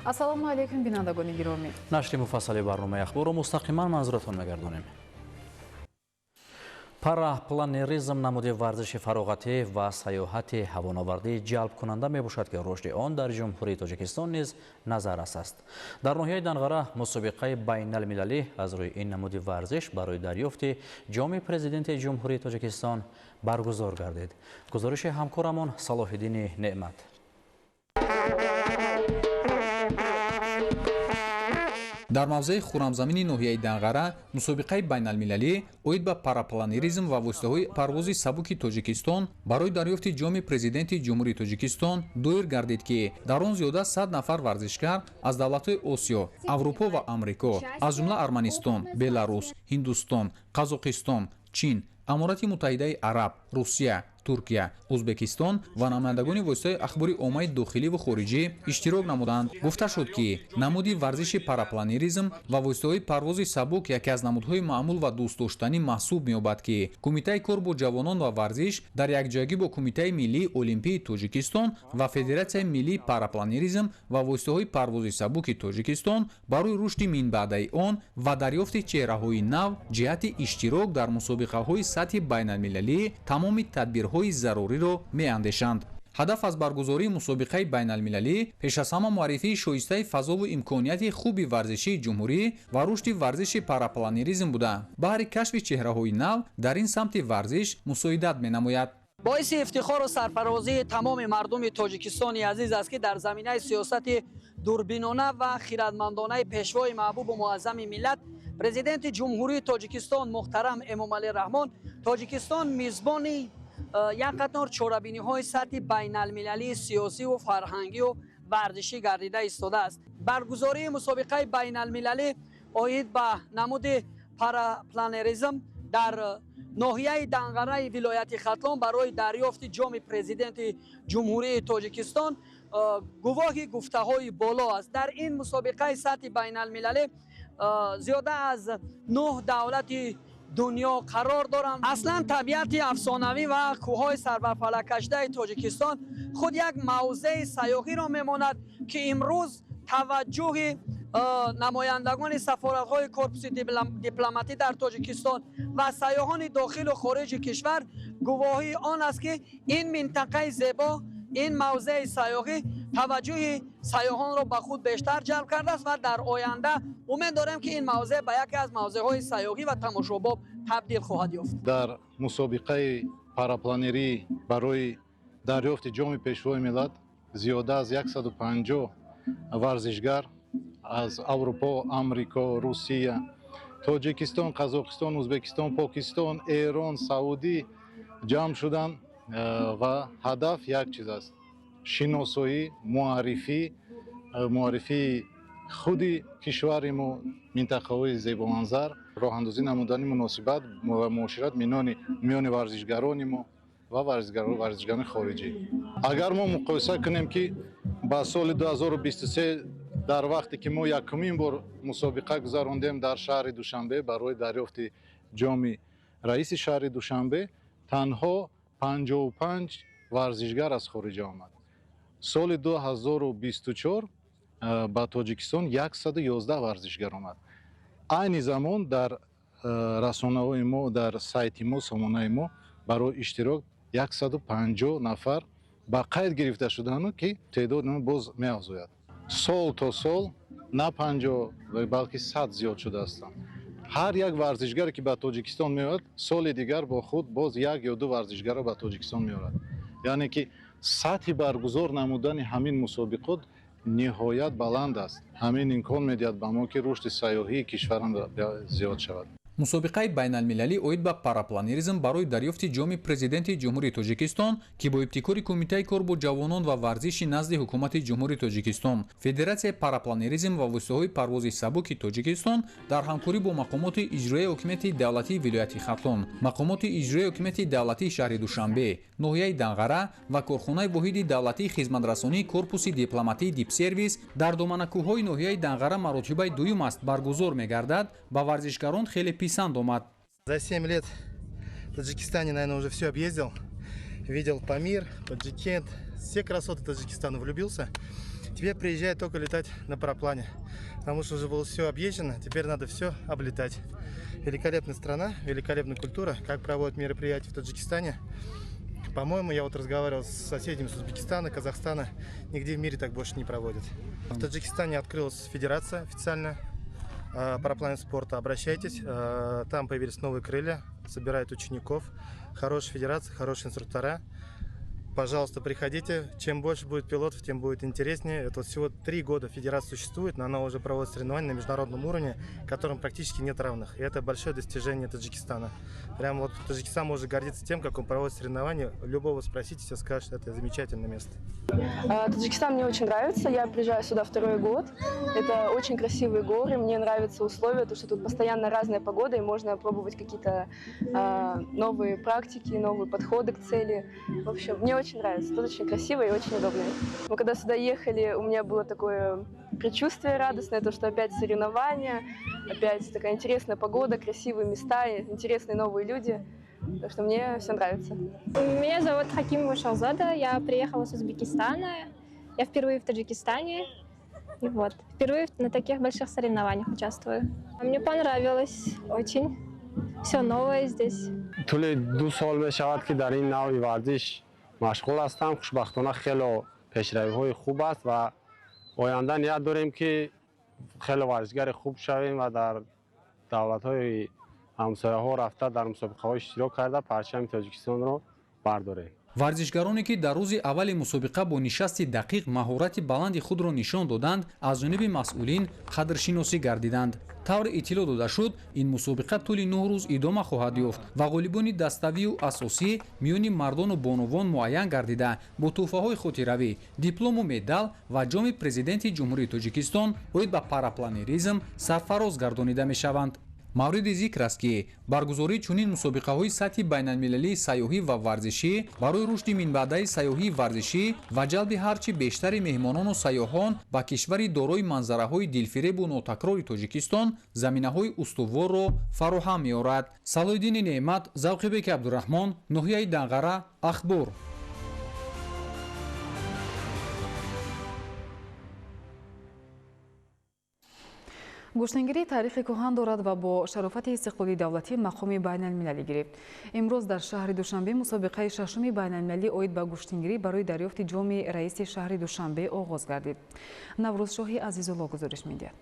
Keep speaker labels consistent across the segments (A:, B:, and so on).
A: ассалому алейкум бинандагони гиромӣ.
B: нашри муфассали барномаи ахборро мустақиман манзуратон мегардонем. Парапланеризм намуди варзиши фароғатӣ ва саёҳати ҳавонавардӣ ҷалб кунанда мебошад ки рушди он дар ҷумҳурии Тоҷикистон низ назаррас аст. Дар ноҳияи Данғара мусобиқаи байналмилалӣ аз рӯи ин намуди варзиш барои дарёфти ҷоми президенти ҷумҳурии Тоҷикистон баргузор гардид. гузориши ҳамкорамон Салоҳиддини Неъмат.
C: дар мавзеи хуррамзамини ноҳияи Данғара мусобиқаи байналмилалӣ оид ба парапланеризм ва воситаҳои парвози сабуки Тоҷикистон барои дарёфти ҷоми президенти ҷумҳурии Тоҷикистон доир гардид, ки дар он зиёда 100 нафар варзишгар аз давлатҳои Осиё, Аврупо ва Амрико, аз ҷумла Арманистон, Беларус, Ҳиндустон, Қазоқистон, Чин, Аморати Муттаҳидаи Араб, Русия, Туркия, Узбекистон ва намояндагони воситаҳои ахбори оммаи дохилӣ ва хориҷӣ иштирок намуданд. Гуфта шуд, ки намуди варзиши парапланеризм ва воситаҳои парвози сабук яке аз намудҳои маъмул ва дӯстдоштанӣ маҳсуб меёбад, ки Кумитаи кор бо ҷавонон ва варзиш дар якҷоягӣ бо Кумитаи миллии олимпии Тоҷикистон ва Федератсияи миллии парапланеризм ва воситаҳои парвози сабуки Тоҷикистон барои рушди минбаъдаи он ва дарёфти чеҳраҳои нав ҷиҳати иштирок дар мусобиқаҳои сатҳи байналмилалӣ тамоми тадбирҳои заруриро меандешанд. ҳадаф аз баргузории мусобиқаи байналмилалӣ пеш аз ҳама муаррифии шоистаи фазову имконияти хуби варзишии ҷумҳурӣ ва рушди варзиши парапланеризм буда баҳри кашфи чеҳраҳои нав дар ин самти варзиш мусоидат менамояд.
D: боиси ифтихору сарфарозии тамоми мардуми Тоҷикистони азиз аст, ки дар заминаи сиёсати дурбинона ва хиратмандонаи пешвои маҳбубу муаззами миллат президенти ҷумҳурии Тоҷикистон муҳтарам Эмомалӣ Раҳмон Тоҷикистон мизбони як қатор чорабиниҳои сатҳи байналмилалии сиёсиву фарҳангию варзишӣ гардида истодааст. Баргузории мусобиқаи байналмилалӣ оид ба намуди парапланеризм дар ноҳияи Данғараи вилояти Хатлон барои дарёфти ҷоми президенти ҷумҳурии Тоҷикистон гувоҳи гуфтаҳои боло аст. Дар ин мусобиқаи сатҳи байналмилалӣ зиёда аз 9 давлати дунё қарор доранд. Аслан табиати афсонавӣ ва кӯҳҳои сарбарфалаккашдаи Тоҷикистон худ як мавзеи саёҳиро мемонад, ки имрӯз таваҷҷӯҳи намояндагони сафоратҳои корпуси дипломатӣ дар Тоҷикистон ва сайёҳони дохилу хориҷи кишвар гувоҳии он аст, ки ин минтақаи зебо, ин мавзеи саёҳӣ таваҷҷӯҳи сайёҳонро ба худ бештар ҷалб кардааст ва дар оянда умед дорем, ки ин мавзеъ ба яке аз мавзеъҳои саёҳӣ ва тамошобоб табдил хоҳад ёфт.
E: дар мусобиқаи парапланерӣ барои дарёфти ҷоми пешвои миллат зиёда аз 150 варзишгар аз Аврупо, Амрико, Русия, Тоҷикистон, Қазоқистон, Узбекистон, Покистон, Эрон, Саудӣ ҷамъ шуданд ва ҳадаф як чиз аст: шиносоӣ, муаррифии худи кишвари мо, минтақаҳои зебоманзар, роҳандозӣ намудани муносибат ва муошират миёни варзишгарони мо ва варзишгарони хориҷӣ. Агар мо муқоиса кунем, ки ба соли 2023 дар вақте ки мо якумин бор мусобиқа гузарондем дар шаҳри Душанбе барои дарёфти ҷоми раиси шаҳри Душанбе, танҳо 55 варзишгар аз хориҷа омад. соли 2024 ба Тоҷикистон 111 варзишгар омад. айни замон дар расонаҳои мо, дар сайти мо, сомонаи мо барои иштирок 150 нафар ба қайд гирифта шудаанд, ки теъдод боз меафзояд. сол то сол на 50 балки 100 зиёд шудаастанд. ҳар як варзишгаре ки ба Тоҷикистон меояд, соли дигар бо худ боз як ё ду варзишгарро ба Тоҷикистон меорад. яъне ки сатҳи баргузор намудани ҳамин мусобиқот ниҳоят баланд аст. ҳамин имкон медиҳад ба мо, ки рушди сайёҳии кишварам зиёд шавад.
C: мусобиқаи байналмилалӣ оид ба парапланеризм барои дарёфти ҷоми президенти ҷумҳурии Тоҷикистон, ки бо ибтикори Кумитаи кор бо ҷавонон ва варзиши назди ҳукумати ҷумҳурии Тоҷикистон, Федератсияи парапланеризм ва воситаҳои парвози сабуки Тоҷикистон дар ҳамкорӣ бо мақомоти иҷроияи ҳокимияти давлатии вилояти Хатлон, мақомоти иҷроияи ҳокимияти давлатии шаҳри Душанбе, ноҳияи Данғара ва корхонаи воҳиди давлатии хизматрасонии корпуси дипломатии Дипсервис дар доманакӯҳҳои ноҳияи Данғара маротибаи дуюм аст баргузор мегардад, ба варзишгарон хеле писанд омад.
F: За 7 лет в Таджикистане, наверное, уже все объездил. Видел Памир, Таджикент, все красоты Таджикистана, влюбился. Теперь приезжает только летать на параплане, потому что уже было все объезжено, теперь надо все облетать. Великолепная страна, великолепная культура, как проводят мероприятия в Таджикистане. По-моему, я вот разговаривал с соседями с Узбекистана, Казахстана, нигде в мире так больше не проводят. В Таджикистане открылась федерация официально парапланного спорта. Обращайтесь, там появились новые крылья, собирают учеников. Хорошая федерация, хорошие инструктора. Пожалуйста, приходите. Чем больше будет пилотов, тем будет интереснее. Это вот всего 3 года федерация существует, но она уже проводит соревнования на международном уровне, которым практически нет равных. И это большое достижение Таджикистана. Прямо вот Таджикистан может гордиться тем, как он проводит соревнования. Любого спросите, все скажут, что это замечательное место.
G: Таджикистан мне очень нравится. Я приезжаю сюда 2-й год. Это очень красивые горы. Мне нравятся условия, то, что тут постоянно разная погода, и можно пробовать какие-то новые практики, новые подходы к цели. В общем, мне очень нравится. Тут очень красиво и очень удобно. Мы когда сюда ехали, у меня было такое предчувствие радостное, то, что опять соревнования, опять такая интересная погода, красивые места, интересные новые люди. Так что мне все нравится.
H: Меня зовут Хакимова Шалзада, я приехала с Узбекистана. Я впервые в Таджикистане. И вот, впервые на таких больших соревнованиях участвую. Мне понравилось очень. Все новое здесь.
I: طول 2 سال میشود که در این نوع ورزش مشغول هستم. خوشبختانه خیلی پیشروی‌های خوب است و آینده نیت داریم که خیلی ورزشگر خوب شویم و در دولت‌های همسایه‌ها رفته در مسابقه‌های اشتراک کرده پرچم تاجیکستان را برداریم.
C: варзишгароне ки дар рӯзи аввали мусобиқа бо нишасти дақиқ маҳорати баланди худро нишон доданд аз ҷониби масъулин қадршиносӣ гардиданд. тавре иттилоъ дода шуд ин мусобиқа тӯли 9 рӯз идома хоҳад ёфт ва ғолибони даставию асосӣ миёни мардону бонувон муайян гардида бо тӯҳфаҳои хотиравӣ диплому медал ва ҷоми президенти ҷумҳурии тоҷикистон оид ба парапланеризм сарфароз гардонида мешаванд. мавриди зикр аст ки баргузории чунин мусобиқаҳои сатҳи байналмилалии сайёҳӣ ва варзишӣ барои рушди минбаъдаи сайёҳии варзишӣ ва ҷалби ҳарчи бештари меҳмонону сайёҳон ба кишвари дорои манзараҳои дилфиребу нотакрори тоҷикистон заминаҳои устуворро фароҳам меорад. салоҳиддини неъмат, завқибеки абдураҳмон, ноҳияи Данғара, Ахбор.
A: гӯштангирӣ таърихи кӯҳан дорад ва бо шарофати истиқлоли давлатӣ мақоми байналмилалӣ гирифт. имрӯз дар шаҳри Душанбе мусобиқаи шашуми байналмилалӣ оид ба гӯштангирӣ барои дарёфти ҷоми раиси шаҳри Душанбе оғоз гардид. Наврӯзшоҳи Азизулло гузориш медиҳад.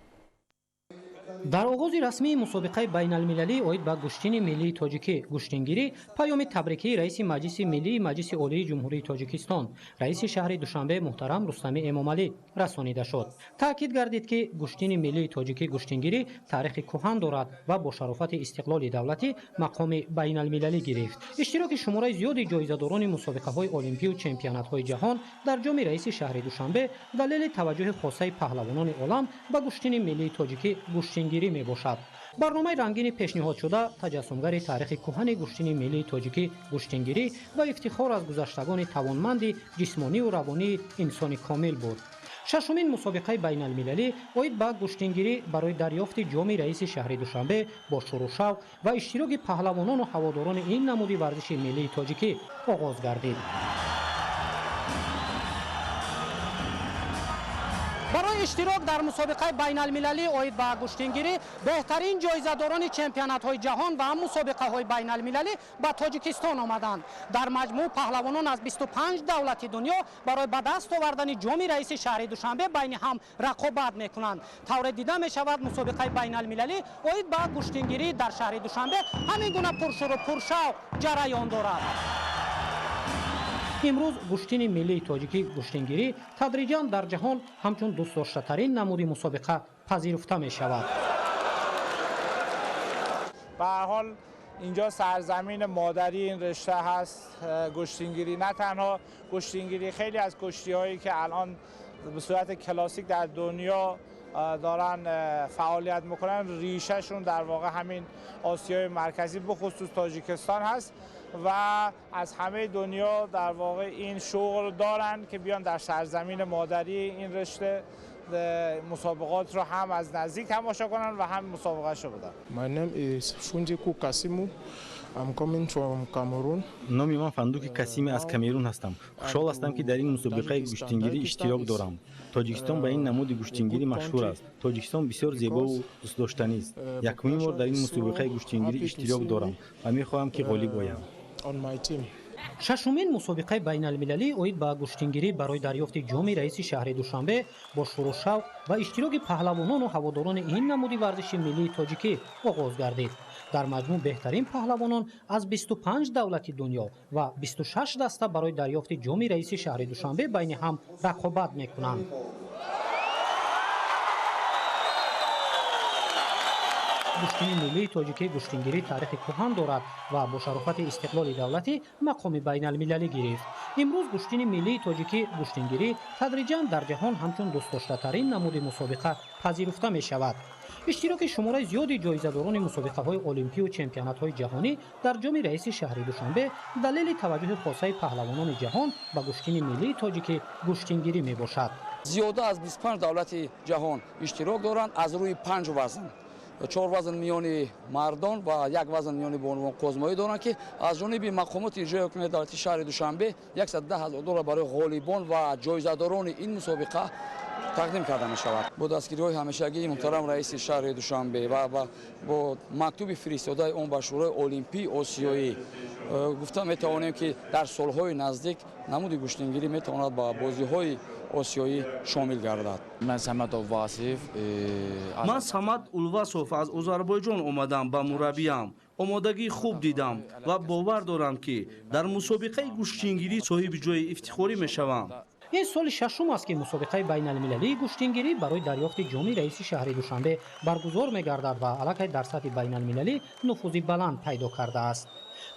J: дар оғози расмии мусобиқаи байналмилалӣ оид ба гӯштини миллии тоҷикӣ гӯштингирӣ паёми табрикии раиси маҷлиси миллии маҷлиси олии ҷумҳурии тоҷикистон раиси шаҳри Душанбе муҳтарам Рустамӣ Эмомалӣ расонида шуд. таъкид гардид ки гӯштини миллии тоҷикӣ гӯштингирӣ таърихи кӯҳан дорад ва бо шарофати истиқлоли давлатӣ мақоми байналмилалӣ гирифт. иштироки шумораи зиёди ҷоизадорони мусобиқаҳои олимпию чемпионатҳои ҷаҳон дар ҷоми раиси шаҳри Душанбе далели таваҷҷӯҳи хосаи паҳлавонони олам ба гӯштини миллии тоҷикӣ гӯштингирӣ мебошад. барномаи рангини пешниҳодшуда таҷассумгари таърихи кӯҳани гӯштини миллии тоҷикӣ гӯштингирӣ ва ифтихор аз гузаштагони тавонманди ҷисмонию равонии инсони комил буд. шашумин мусобиқаи байналмилалӣ оид ба гӯштингирӣ барои дарёфти ҷоми раиси шаҳри Душанбе бо шӯрушавқ ва иштироки паҳлавонону ҳаводорони ин намуди варзиши миллии тоҷикӣ оғоз гардид. барои иштирок дар мусобиқаи байналмилалӣ оид ба гӯштингирӣ беҳтарин ҷоизадорони чемпионатҳои ҷаҳон ва ҳам мусобиқаҳои байналмилалӣ ба Тоҷикистон омаданд. дар маҷмӯъ паҳлавонон аз 25 давлати дунё барои ба даст овардани ҷоми раиси шаҳри Душанбе байни ҳам рақобат мекунанд. тавре дида мешавад мусобиқаи байналмилалӣ оид ба гӯштингирӣ дар шаҳри Душанбе ҳамин гуна пуршӯру пуршавқ ҷараён дорад. имрӯз гӯштини миллии тоҷикӣ гӯштингирӣ тадриҷан дар ҷаҳон ҳамчун дӯстдоштатарин намуди мусобиқа пазируфта мешавад.
K: به هر حال اینجا سرزمین مادری این رشته هست گوشتینگیری. نه تنها گوشتینگیری، خیلی از کشتی‌هایی که الان به صورت کلاسیک در دنیا دارن فعالیت میکنن ریشهشون در واقع همین آسیای مرکزی به خصوص تاجیکستان هست و از همه دنیا در واقع این شوق دارن که بیان در سرزمین مادری این رشته مسابقات رو هم از نزدیک تماشا کنن و هم مسابقه شو بدن.
L: My name is Funjiku Kasimu. номи ман фандуки касиме аз камерун ҳастам. хушҳол ҳастам ки дар ин мусобиқаи гӯштингирӣ иштирок дорам. тоҷикистон ба ин намуди гӯштингирӣ машҳур аст. тоҷикистон бисёр зебову дӯстдоштанист. якумин бор дар ин мусобиқаи гӯштингирӣ иштирок дорам ва мехоҳам ки ғолиб оям.
J: шашумин мусобиқаи байналмилалии оид ба гӯштингирӣ барои дарёфти ҷоми раиси шаҳри душанбе бо шӯрушавқ ва иштироки паҳлавонону ҳаводорони ин намуди варзиши миллии тоҷикӣ оғоз гардид. дар маҷмӯъ беҳтарин паҳлавонон аз 25 давлати дунё ва 26 даста барои дарёфти ҷоми раиси шаҳри душанбе байни ҳам рақобат мекунанд. гӯштини миллии тоҷикӣ гӯштингирӣ таърихи кӯҳан дорад ва бо шарофати истиқлоли давлатӣ мақоми байналмилалӣ гирифт. имрӯз гӯштини миллии тоҷикӣ гӯштингирӣ тадриҷан дар ҷаҳон ҳамчун дӯстдоштатарин намуди мусобиқа пазируфта мешавад. иштироки шумораи зиёди ҷоизадорони мусобиқаҳои олимпию чемпионатҳои ҷаҳонӣ дар ҷоми раиси шаҳри душанбе далели таваҷҷӯҳи хосаи паҳлавонони ҷаҳон ба гӯштини миллии тоҷикӣ гӯштингирӣ мебошад.
D: зиёда аз 25 давлати ҷаҳон иштирок доранд аз рӯи 5 вазн. 4 вазн миёни мардон ва 1 вазн миёни бонувон қозмоӣ доранд ки аз ҷониби мақомоти иҷрои ҳукумати давлати шаҳри душанбе $110,000 барои ғолибон ва ҷоизадорони ин мусобиқа тақдим карда мешавад. бо дастгириҳои ҳамешагии муҳтарам раиси шаҳри душанбе ва бо мактуби фиристодаи он ба шӯрои олимпии осиёӣ гуфта метавонем ки дар солҳои наздик намуди гӯштингирӣ метавонад ба бозиҳои осиёӣ шомил гардад.
M: ман самад улвасов аз озарбойҷон омадам ба мураббиям. омодагӣ хуб дидам ва бовар дорам ки дар мусобиқаи гӯштингирӣ соҳиби ҷои ифтихорӣ мешавам.
J: ин соли шашум аст ки мусобиқаи байналмилалии гӯштингирӣ барои дарёфти ҷоми раиси шаҳри душанбе баргузор мегардад ва аллакай дар сатҳи байналмилалӣ нуфузи баланд пайдо кардааст.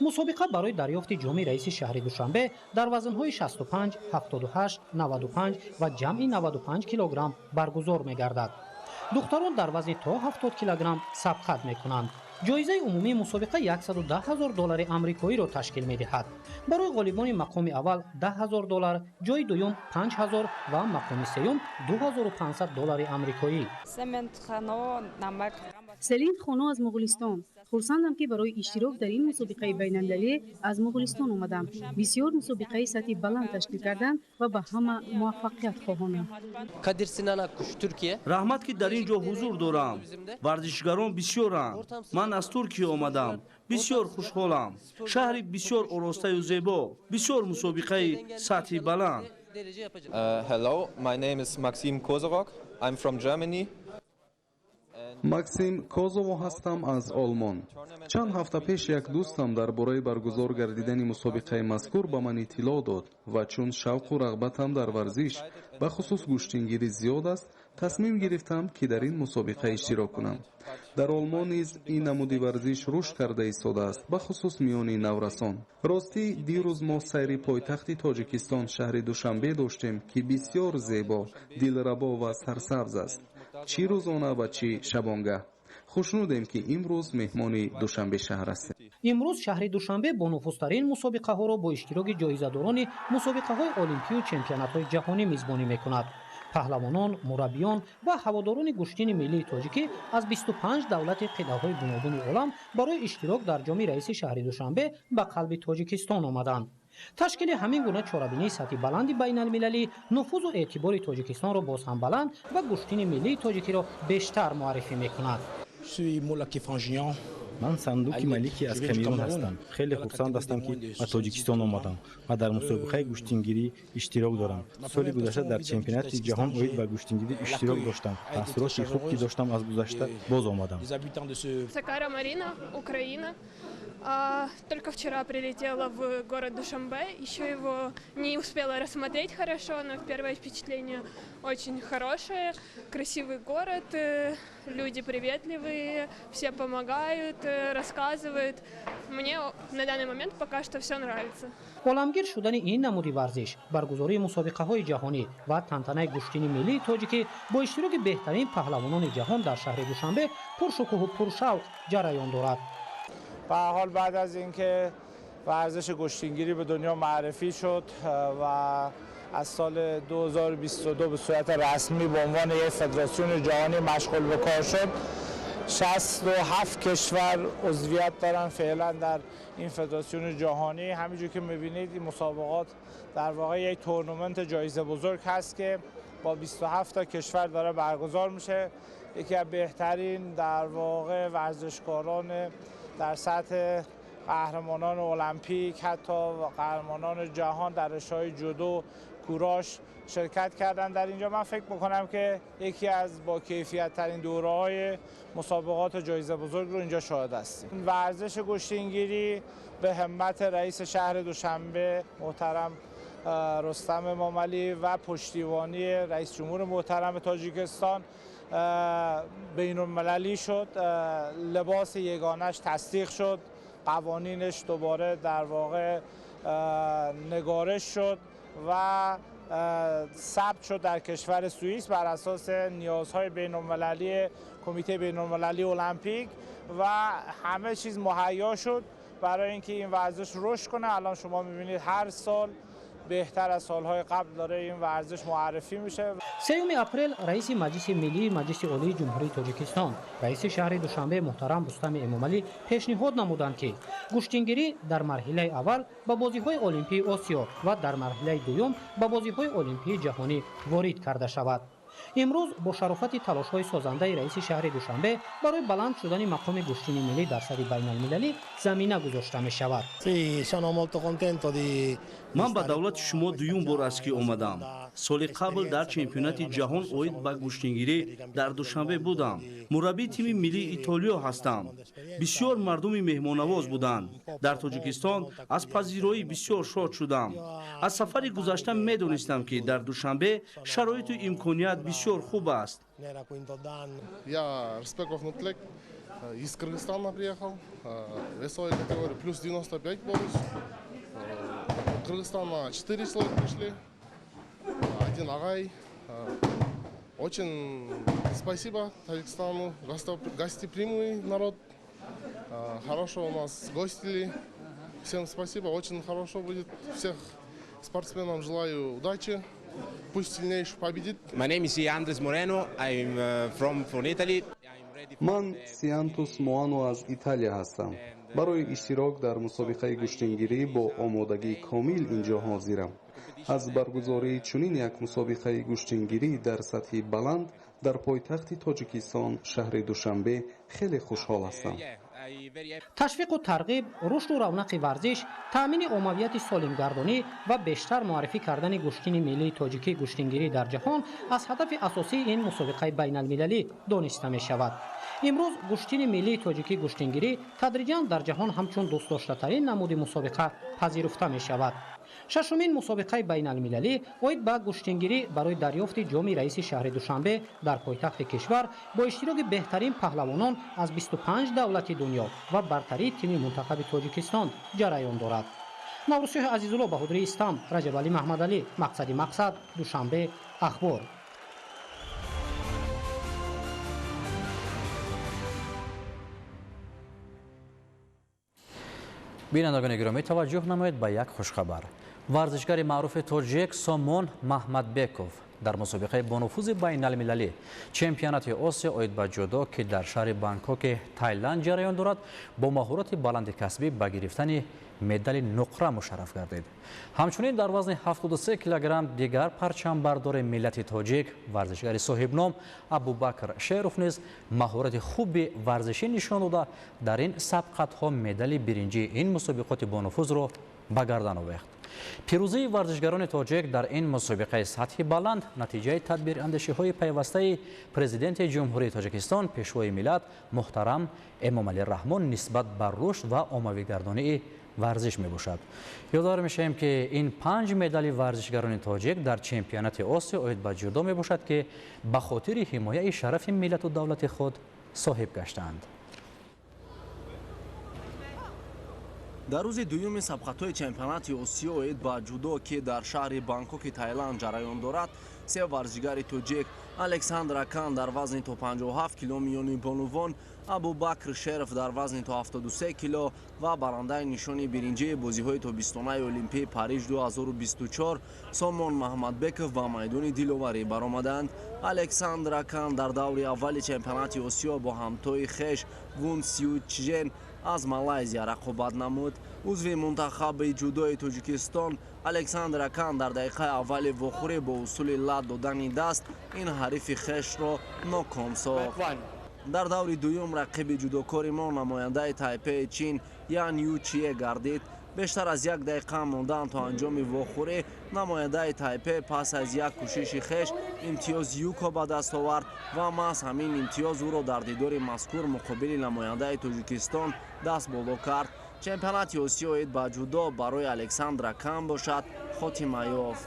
J: мусобиқа барои дарёфти ҷоми раиси шаҳри душанбе дар вазнҳои 65, 78, 95 ва ҷамъи 95 килограмм баргузор мегардад. духтарон дар вазни то 70 килограмм сабқат мекунанд. ҷоизаи умумии мусобиқа $110,000 амрикоиро ташкил медиҳад. барои ғолибони мақоми аввал $10,000, ҷои дуюм $5,000 ва мақоми сеюм $2,500 амрикоӣ.
N: селин хоно аз муғулистон. хурсандам ки барои иштирок дар ин мусобиқаи байналмилалӣ аз муғулистон омадам. бисёр мусобиқаи сатҳи баланд ташкил карданд ва ба ҳама муваффақият хоҳонам.
M: раҳмат ки дар ин ҷо ҳузур дорам. варзишгарон бисёранд. ман аз туркия омадам. бисёр хушҳолам. шаҳри бисёр оростаю зебо. бисёр мусобиқаи сатҳи баланд.
O: Hello, my name is Maxim Kozorok. I'm from Germany.
P: максим козово ҳастам аз олмон. чанд ҳафта пеш як дӯстам дар бораи баргузор гардидани мусобиқаи мазкур ба ман иттилоъ дод ва чун шавқу рағбатам дар варзиш ба хусус гӯштингирӣ зиёд аст, тасмим гирифтам ки дар ин мусобиқа иштирок кунам. дар олмон низ ин намуди варзиш рушд карда истодааст, ба хусус миёни наврасон. ростӣ дирӯз мо сайри пойтахти тоҷикистон шаҳри душанбе доштем ки бисёр зебо, дилрабо ва сарсабз аст. чӣ рӯзона ва чӣ шабонгаҳ. хушнудем ки имрӯз меҳмони душанбе шаҳр ҳастем.
J: имрӯз шаҳри душанбе бо нуфузтарин мусобиқаҳоро бо иштироки ҷоизадорони мусобиқаҳои олимпию чемпионатҳои ҷаҳонӣ мизбонӣ мекунад. паҳлавонон, мураббиён ва ҳаводорони гӯштини миллии тоҷикӣ аз 25 давлати қитъаҳои гуногуни олам барои иштирок дар ҷоми раиси шаҳри душанбе ба қалби тоҷикистон омаданд. ташкили ҳамин гуна чорабинии сатҳи баланди байналмилалӣ нуфузу эътибори тоҷикистонро боз ҳам баланд ва гӯштини миллии тоҷикиро бештар муаррифӣ мекунад.
L: ман сандуки малики аз камерун ҳастам. хеле хурсанд ҳастам ки ба тоҷикистон омадам ва дар мусобиқаи гӯштингирӣ иштирок дорам. соли гузашта дар чемпионати ҷаҳон оид ба гӯштингирӣ иштирок доштам. таъссуроти хуб ки доштам аз гузашта боз омадам.
Q: Сакара Марина, Украина. Только вчера прилетела в город Душанбе, еще его не успела рассмотреть хорошо, но первое впечатление очень хорошее. Красивый город, люди приветливые, все помогают, рассказывают. Мне на данный момент пока что все нравится.
J: оламгир шудани ин намуди варзиш, баргузории мусобиқаҳои ҷаҳонӣ ва тантанаи гӯштини миллии тоҷикӣ бо иштироки беҳтарин паҳлавонони ҷаҳон дар шаҳри душанбе пуршукӯҳу пуршавқ ҷараён дорад.
K: به هر حال بعد از اینکه ورزش گوشتینگیری به دنیا معرفی شد و از سال 2022 به صورت رسمی به عنوان یک فدراسیون جهانی مشغول به کار شد، 67 کشور عضویت دارن فعلا در این فدراسیون جهانی. همینجور که می‌بینید این مسابقات در واقع یک تورنمنت جایزه بزرگ هست که با 27 تا کشور داره برگزار میشه. یکی از بهترین در واقع ورزشکاران در سطح قهرمانان المپیک حتی قهرمانان جهان در رشته‌های جودو، کوراش شرکت کردن در اینجا. من فکر میکنم که یکی از با کیفیت ترین دوره‌های مسابقات جایزه بزرگ رو اینجا شاهد هستیم. ورزش کشتیگیری به همت رئیس شهر دوشنبه محترم رستم امامعلی و پشتیبانی رئیس جمهور محترم تاجیکستان بین‌المللی شد. لباس یگانش تصدیق شد، قوانینش دوباره در واقع نگارش شد و ثبت شد در کشور سوئیس بر اساس نیازهای بین‌المللی کمیته بین‌المللی المپیک و همه چیز مهیا شد برای اینکه این ورزش رشد کنه. الان شما می‌بینید هر سال بهتر از سالهای قبل داره این ورزش معرفی میشه.
J: 3 اپریل رئیس مجلس ملی مجلس عالی جمهوری تاجیکستان رئیس شهر دوشنبه محترم رستم امامعلی پیشنهاد نمودند که گوشتینگیری در مرحله اول به بازی‌های المپی آسیا و در مرحله دوم به بازی‌های المپی جهانی وارد کرده شود. امروز با شرافت تلاش‌های سازنده رئیس شهر دوشنبه برای بلند شدن مقام گوشتین ملی در سطح بین‌المللی زمینه گذاشته می‌شود.
M: من به دولت شما دوم بار است که آمدم. سال قبل در چمپیونات جهان اوید به گوشتینگیری در دوشنبه بودم. مربی تیم ملی ایتالیا هستم. بسیار مردم مهمانواز بودند. در تاجیکستان از پذیرایی بسیار شاد شدم. از سفر گذشته میدونستم که در دوشنبه شرایط و امکانیات بسیار خوب است.
R: Я Распеков Нутлек из Кыргызстана приехал. Весовая категория плюс 95 борюсь. Кыргызстана 4 человека пришли. Один агай. Очень спасибо Таджикистану. Гостеприимный народ. Хорошо у нас гостили. Всем спасибо. Очень хорошо будет. Всех спортсменам желаю удачи. Пусть сильнейший победит.
S: My name is Andres Moreno. I'm from Italy.
P: من سیانتوس موانو از ایتالیا هستم. برای اشتراک در مسابقه گوشتینگیری با آمادگی کامل اینجا حاضرم. از برگزاری چنین یک مسابقه گوشتینگیری در سطح بلند در پایتخت تاجیکستان شهر دوشنبه خیلی خوشحال هستم.
J: تشویق و ترغیب، رشد و رونق ورزش، تأمین عمومیت سالمگردانی و بیشتر معرفی کردن گوشتین ملی تاجیکی گوشتینگیری در جهان از هدف اساسی این مسابقه بین المللی دانسته می شود. امروز گوشتین ملی تاجیکی گوشتینگیری تدریجاً در جهان همچون دوست داشته ترین نمود مسابقه پذیرفته می شود. ششمین مسابقه بین المللی اوید به گوشتینگیری برای دریافت جام رئیس شهر دوشنبه در پایتخت کشور با اشتراک بهترین پهلوانان از 25 دولت دنیا و برتری تیم منتخب تاجیکستان جریان دارد. نوروزشاه عزیزالله بهادری استم، رجب علی محمدعلی، مقصد دوشنبه اخبار.
B: بینندگان گرامی توجه نمایید به یک خوشخبر. ورزشگر معروف تاجیک سامون محمدبکوف در مسابقه با نفوذ بین المللی چمپیونات آسیا اوید به جودو که در شهر بانکوک تایلند جریان دارد با مهارت بلند کسبی به گرفتن مدال نقره مشرف گردید. همچنین در وزن 73 کیلوگرم دیگر پرچم بردار ملت تاجیک ورزشگر صاحب نام ابوبکر شیروف نیز مهارت خوب ورزشی نشان داده در این سبقت ها مدال برنجی این مسابقات با نفوذ را به گردن آورد. پیروزی ورزشگران تاجیک در این مسابقه سطح بلند نتیجه تدبیر اندیشی های پیوسته پرزیدنت جمهوری تاجیکستان پیشوای ملت محترم امامعلی رحمان نسبت بر رشد و عمومی‌گردانی ورزش می باشد. یادآور میشیم که این 5 مدال ورزشگران تاجیک در چمپیونات آسیا اوید به جودو می باشد که به خاطر حمایت شرف ملت و دولت خود صاحب گشتند.
T: дар рӯзи дуюми сабқатҳои чемпионати осиё оид ба ҷудо ки дар шаҳри Бангкоки Таиланд ҷараён дорад, се варзишгари тоҷик Александр Акан дар вазни то 57 кило, миёни бонувон Абубакр Шеров дар вазни то 73 кило ва барандаи нишони биринҷии бозиҳои тобистонаи Олимпияи Париж 2024 Сомон Маҳмадбеков ба майдони диловарӣ баромаданд. Александр Акан дар даври аввали чемпионати осиё бо ҳамтои хеш Вун Сю Чжен аз Малайзия рақобат намуд. узви мунтахаби ҷудои Тоҷикистон Александр Акан дар дақиқаи аввали вохӯрӣ бо усули лад додани даст ин ҳарифи хешро ноком сохт. дар даври дуюм рақиби ҷудокори мо намояндаи Тайпеи Чин Ян Ю Чие гардид. бештар аз 1 дақиқа мондан то анҷоми вохӯрӣ намояндаи Тайпе пас аз як кӯшиши хеш имтиёзи юко ба даст овард ва маҳз ҳамин имтиёз ӯро дар дидори мазкур муқобили намояндаи Тоҷикистон даст боло кард. чемпионати осиё оид ба ҷудо барои Александр Акан бошад хотима ёфт.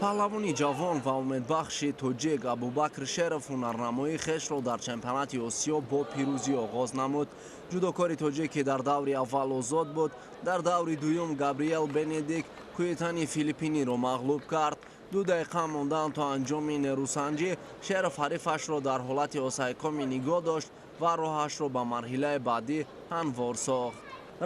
T: паҳлавони ҷавон ва умедбахши тоҷик Абубакр Шеров ҳунарнамоии хешро дар чемпионати осиё бо пирӯзӣ оғоз намуд. ҷудокори тоҷик ки дар даври аввал озод буд, дар даври дуюм Габриэл Бенедик кӯитани филиппиниро мағлуб кард. 2 дақиқа мондан то анҷоми нерӯсанҷӣ Шеров ҳарифашро дар ҳолати осайкоми нигоҳ дошт ва роҳашро ба марҳилаи баъдӣ ҳамвор сохт.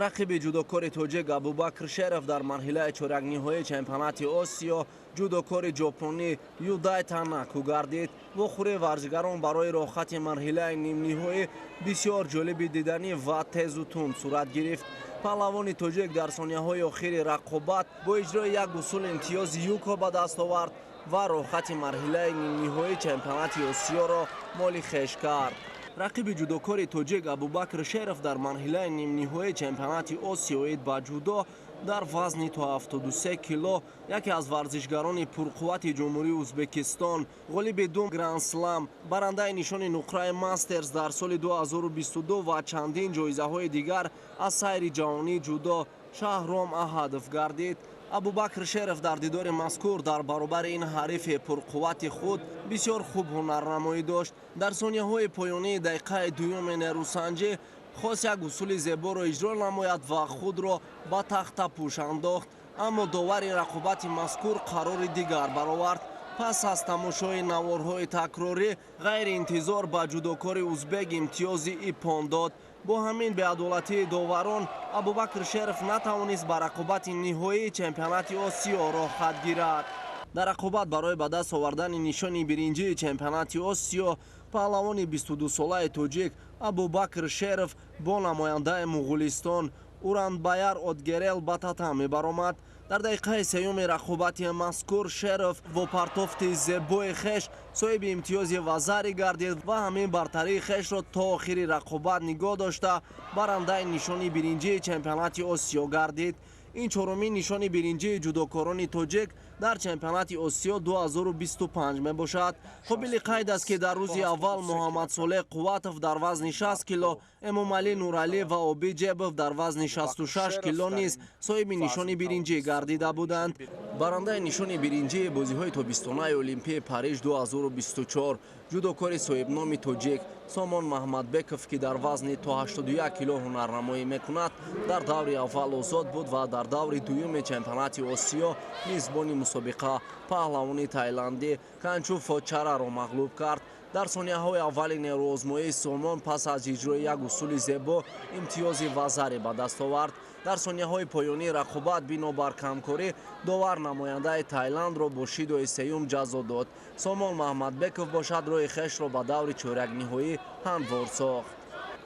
T: рақиби ҷудокори тоҷик Абубакр Шеров дар марҳилаи чоракниҳоии чемпионати осиё ҷудокори ҷопонӣ Юдай Танаку гардид. вохӯрии варзишгарон барои рохати марҳилаи нимниҳоӣ бисёр ҷолиби диданӣ ва тезу тунд сурат гирифт. паҳлавони тоҷик дар сонияҳои охири рақобат бо иҷрои як усул имтиёзи юко ба даст овард ва рохати марҳилаи нимниҳоии чемпионати осиёро моли хеш кард. рақиби ҷудокори тоҷик Абубакр Шеров дар марҳилаи нимниҳоии чемпионати осиё оид ба ҷудо дар вазни то 73 кило яке аз варзишгарони пурқуввати ҷумҳурии Узбекистон, ғолиби 2 Гранд Слам, барандаи нишони нуқраи Мастерс дар соли 2022 ва чандин ҷоизаҳои дигар аз сайри ҷаҳонии ҷудо Шаҳром Аҳадов гардид. Абубакр Шеров дар дидори мазкур дар баробари ин ҳарифи пурқуввати худ бисёр хуб ҳунарнамоӣ дошт. дар сонияҳои поёнии дақиқаи дуюми нерӯсанҷӣ хост як усули зеборо иҷро намояд ва худро ба тахта пӯш андохт, аммо довари рақобати мазкур қарори дигар баровард. пас аз тамошои наворҳои такрорӣ ғайриинтизор ба ҷудокори узбек имтиёзи ипон дод. бо ҳамин беадолатии доварон Абубакр Шеров натавонист ба рақобати ниҳоии чемпионати осиё роҳ хат гирад. дар рақобат барои ба даст овардани нишони биринҷии чемпионати осиё паҳлавони 22-солаи тоҷик Абубакр Шеров бо намояндаи Муғулистон Уранбаяр Отгерел ба татам мебаромад. дар дақиқаи сеюми рақобати мазкур Шеров бо партофти зебои хеш соҳиби имтиёзи вазари гардид ва ҳамин бартарии хешро то охири рақобат нигоҳ дошта барандаи нишони биринҷии чемпионати осиё гардид. ин чорумин нишони биринҷии ҷудокорони тоҷик дар чемпионати осиё 2025 мебошад. қобили қайд аст ки дар рӯзи аввал Муҳаммадсолеҳ Қувватов дар вазни 60 кило, Эмомалӣ Нуралӣ ва Обиҷебов дар вазни 66 кило низ соҳиби нишони биринҷӣ гардида буданд. барандаи нишони биринҷии бозиҳои тобистонаи Олимпияи Париж 2024 ҷудокори соҳибноми тоҷик Сомон Маҳмадбеков ки дар вазни то 81 кило ҳунарнамоӣ мекунад, дар даври аввал озод буд ва дар даври дуюми чемпионати осиё мизбони мусобиқа паҳлавони тайландӣ Канчу Фочараро мағлуб кард. дар сонияҳои аввали нерӯозмоии Сомон пас аз иҷрои як усули зебо имтиёзи вазаре ба даст овард. дар сонияҳои поёнии рақобат бинобар камкорӣ довар намояндаи Тайландро бо шидои сеюм ҷазо дод. Сомон Маҳмадбеков бошад роҳи хешро ба даври чоракниҳоӣ ҳамвор сохт.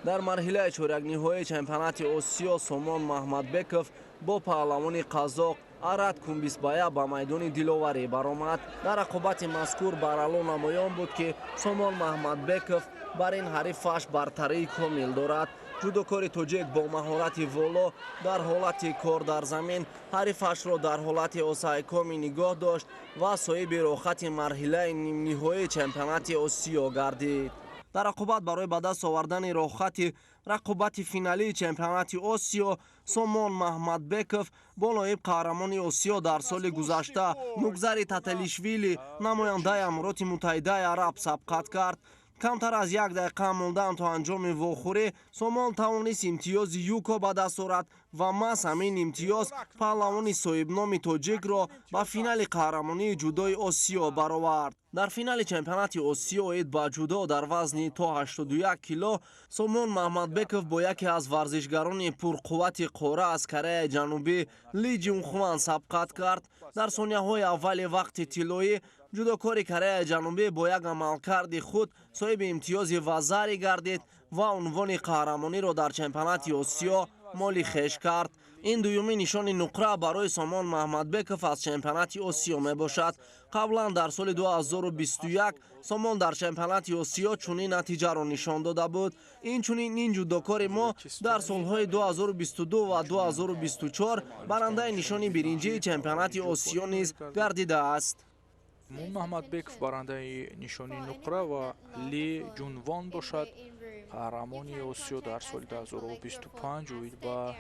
T: дар марҳилаи чоракниҳоии чемпионати осиё Сомон Маҳмадбеков бо паҳлавони қазоқ Арат Кумбисбая ба майдони диловарӣ баромад. дар рақобати мазкур барало намоён буд ки Сомон Маҳмадбеков бар ин ҳарифаш бартарии комил дорад. ҷудокори тоҷик бо маҳорати воло дар ҳолати кор дар замин ҳарифашро дар ҳолати осайкоми нигоҳ дошт ва соҳиби рохати марҳилаи нимниҳоии чемпионати осиё гардид. дар рақобат барои ба даст овардани рохати рақобати финалии чемпионати осиё Сомон Маҳмадбеков бо ноиб қаҳрамони осиё дар соли гузашта Нугзари Таталишвили намояндаи Амироти Муттаҳидаи Араб сабқат кард. камтар аз 1 дақиқа мондан то анҷоми вохӯрӣ Сомон тавонист имтиёзи юко ба даст орад ва маҳз ҳамин имтиёз паҳлавони соҳибноми тоҷикро ба финали қаҳрамонии ҷудои Осиё баровард. дар финали чемпионати Осиё оид ба ҷудо дар вазни то 81 кило Сомон Маҳмадбеков бо яке аз варзишгарони пурқуввати қора аз Кореяи Ҷанубӣ Ли Ҷунхван сабқат кард. дар сонияҳои аввали вақти тиллоӣ ҷудокори Кореяи Ҷанубӣ бо як амалкарди худ соҳиби имтиёзи вазарӣ гардид ва унвони қаҳрамониро дар чемпионати Осиё моли хеш кард. ин дуюмин нишони нуқра барои Сомон Маҳмадбеков аз чемпионати Осиё мебошад. қаблан дар соли 2021 Сомон дар чемпионати Осиё чунин натиҷаро нишон дода буд. Инчунин ин ҷудокори мо дар солҳои 2022 ва 2024 барандаи нишони биринҷии чемпионати Осиё низ гардидааст.
U: Маҳмадбеков барандаи нишони нуқра ва Ли Ҷунвон бошад. қаҳрамони Осиё дар соли 2025 оид ба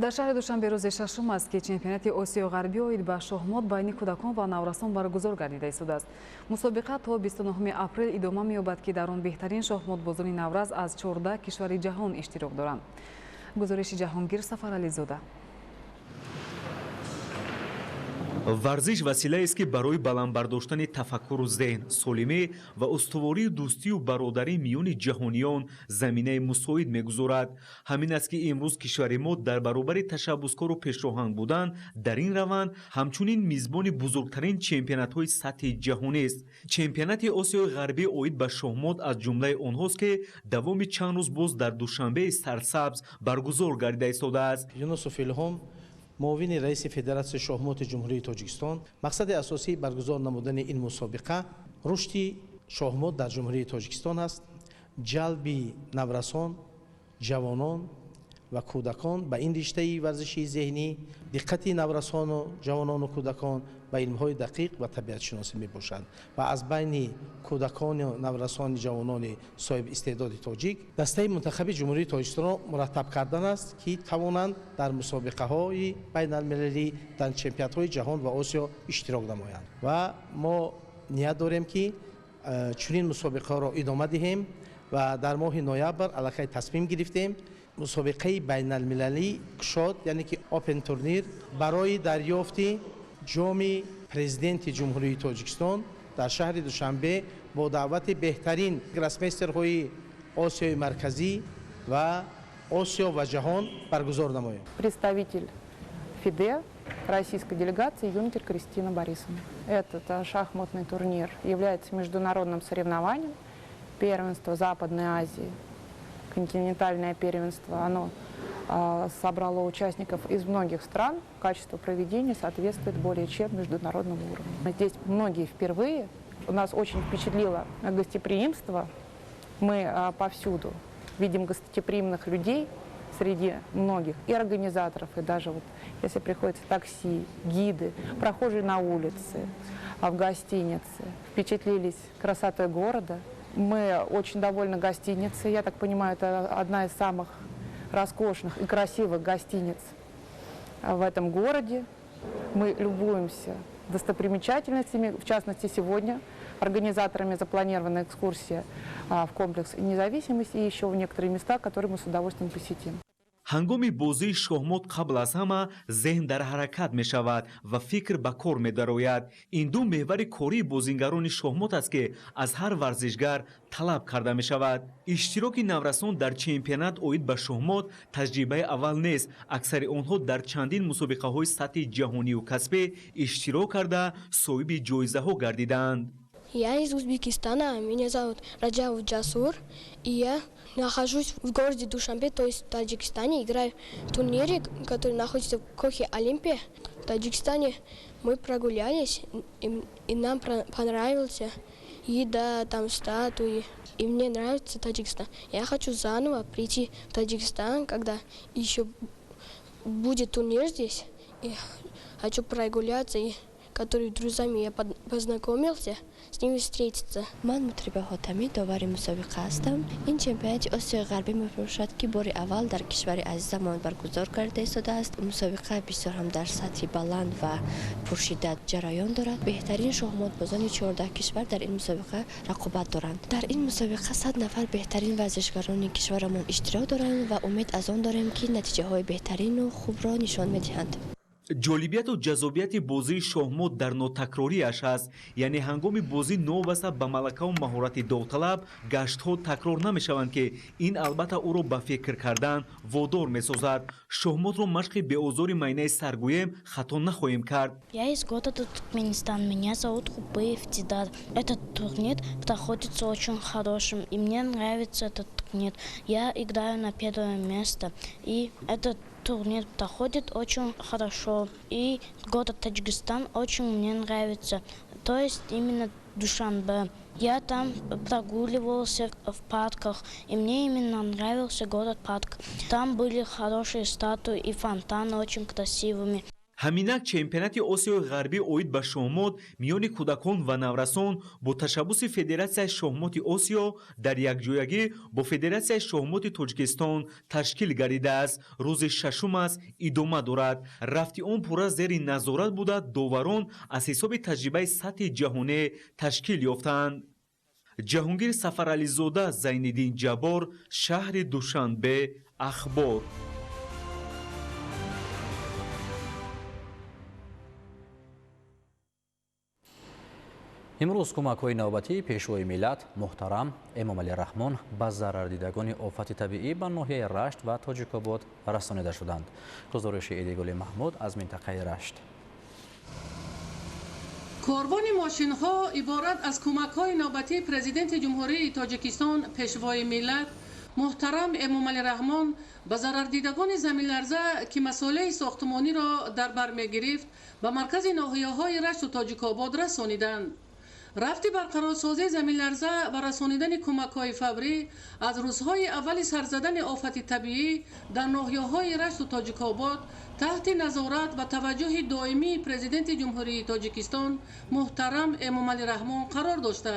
A: дар шаҳри Душанбе рӯзи шашум аст ки чемпионати Осиё ғарбӣ оид ба шоҳмот байни кӯдакон ва наврасон баргузор гардида истодааст. мусобиқа то 29 апрел идома меёбад ки дар он беҳтарин шоҳмотбозони навраз аз 14 кишвари ҷаҳон иштирок доранд. гузориши Ҷаҳонгир Сафарализода.
V: варзиш василаест ки барои баландбардоштани тафаккуру зеҳн, солимӣ ва устуворию дӯстию бародарӣ миёни ҷаҳониён заминаи мусоид мегузорад. ҳамин аст ки имрӯз кишвари мо дар баробари ташаббускору пешроҳанг будан дар ин раванд ҳамчунин мизбони бузургтарин чемпионатҳои сатҳи ҷаҳонист. чемпионати Осиёи ғарбӣ оид ба шоҳмот аз ҷумлаи онҳост ки давоми чанд рӯз боз дар Душанбеи сарсабз баргузор гардида истодааст.
W: Юнусов Илҳом, муовини раиси Федератсияи шоҳмоти Ҷумҳурии Тоҷикистон, мақсади асосии баргузор намудани ин мусобиқа рушди шоҳмот дар Ҷумҳурии Тоҷикистон аст, ҷалби наврасон, ҷавонон ва кӯдакон ба ин риштаи варзиши зеҳнӣ, диққати наврасону ҷавонону кӯдакон ба илмҳои дақиқ ва табиатшиносӣ мебошад ва аз байни кӯдакону наврасони ҷавонони соҳиби истеъдоди тоҷик дастаи мунтахаби ҷумҳурии Тоҷикистонро мураттаб кардан аст ки тавонанд дар мусобиқаҳои байналмилалӣ дар чемпионатҳои ҷаҳон ва Осиё иштирок намоянд ва мо ният дорем ки чунин мусобиқаҳоро идома диҳем ва дар моҳи ноябр аллакай тасмим гирифтем мусобиқаи байналмилалӣ кушод, яъне ки опен турнир барои дарёфти ҷоми президенти ҷумҳурии Тоҷикистон дар шаҳри Душанбе бо даъвати беҳтарин гроссмейстерҳои Осиёи марказӣ ва Осиё ва ҷаҳон баргузор намоем.
X: Представитель ФИДЕ российской делегации юнкер Кристина Борисовна. Этот шахматный турнир является международным соревнованием, первенство Западной Азии, континентальное первенство. Оно собрало участников из многих стран. Качество проведения соответствует более чем международному уровню. Здесь многие впервые. У нас очень впечатлило гостеприимство. Мы повсюду видим гостеприимных людей среди многих и организаторов, и даже вот, если приходится такси, гиды, прохожие на улице, в гостинице, впечатлились красотой города. Мы очень довольны гостиницей. Я так понимаю, это одна из самых роскошных и красивых гостиниц в этом городе. Мы любуемся достопримечательностями. В частности, сегодня организаторами запланирована экскурсия в комплекс независимости и еще в некоторые места, которые мы с удовольствием посетим.
V: ҳангоми бозии шоҳмот қабл аз ҳама зеҳн дар ҳаракат мешавад ва фикр ба кор медарояд. ин ду меҳвари кории бозингарони шоҳмот аст ки аз ҳар варзишгар талаб карда мешавад. иштироки наврасон дар чемпионат оид ба шоҳмот таҷрибаи аввал нест. аксари онҳо дар чандин мусобиқаҳои сатҳи ҷаҳонию касбӣ иштирок карда соҳиби ҷоизаҳо гардиданд.
Y: Я из Узбекистана, меня зовут Раджав Джасур, и я нахожусь в городе Душанбе, то есть в Таджикистане, играю в турнире, который находится в Кохе Олимпия. В Таджикистане мы прогулялись, и нам понравилась еда, там статуи, и мне нравится Таджикистан. Я хочу заново прийти в Таджикистан, когда еще будет турнир здесь, и хочу прогуляться и который друзьями я познакомился, с ними встретиться.
E: Ман Мутрибе Хотами довари мусобиқа ҳастам. Ин чемпионати Осиёи Ғарбӣ мебошад ки бори аввал дар кишвари азизамон баргузор карда истодааст. Мусобиқа бисёр ҳам дар сатҳи баланд ва пуршиддат ҷараён дорад. Беҳтарин шоҳмотбозони 14 кишвар дар ин мусобиқа рақобат доранд. Дар ин мусобиқа 100 нафар беҳтарин варзишгарони кишварамон иштирок доранд ва умед аз он дорем ки натиҷаҳои беҳтарину хубро нишон медиҳанд.
V: ҷолибияту ҷазобияти бозии шоҳмот дар нотакрориаш аст, яъне ҳангоми бозӣ новобаста ба малакаву маҳорати довталаб гаштҳо такрор намешаванд ки ин албатта ӯро ба фикр кардан водор месозад. Шоҳмотро машқи беозори майнаи сар гӯем хато нахоҳем кард.
F: Я из города Туркменистан, меня зовут Хубеев Тидат. Этот турнир проходит очень хорошим, и мне нравится этот турнир. Я играю на первое место, и этот турнир проходит очень хорошо, и город Таджикистан очень мне нравится, то есть именно Душанбе. Я там прогуливался в парках, и мне именно нравился город-парк. Там были хорошие статуи и фонтаны очень красивыми.
V: ҳаминак чемпионати Осиёи Ғарбӣ оид ба шоҳмот миёни кӯдакон ва наврасон бо ташаббуси Федератсияи шоҳмоти Осиё дар якҷоягӣ бо Федератсияи шоҳмоти Тоҷикистон ташкил гардидааст. Рӯзи шашум аст, идома дорад. Рафти он пурра зери назорат буда, доварон аз ҳисоби таҷрибаи сатҳи ҷаҳонӣ ташкил ёфтаанд. Ҷаҳонгир Сафарализода, Зайниддин Ҷаббор, шаҳри Душанбе, Ахбор.
B: имрӯз кӯмакҳои навбатии пешвои миллат муҳтарам Эмомалӣ Раҳмон ба зарардидагони офати табиӣ ба ноҳияи Рашт ва Тоҷикобод расонида шуданд. гузориши Эдигули Маҳмуд аз минтақаи Рашт.
G: корвони мошинҳо иборат аз кӯмакҳои навбатии президенти ҷумҳурии Тоҷикистон пешвои миллат муҳтарам Эмомалӣ Раҳмон ба зарардидагони заминларза ки масъулияи сохтмониро дар бар мегирифт ба маркази ноҳияҳои Рашту Тоҷикобод расониданд. рафти барқарорсозии заминларза ва расонидани кӯмакҳои фаврӣ аз рӯзҳои аввали сарзадани офати табиӣ дар ноҳияҳои Рашту Тоҷикобод таҳти назорат ва таваҷҷӯҳи доимии президенти ҷумҳурии Тоҷикистон муҳтарам Эмомалӣ Раҳмон қарор дошта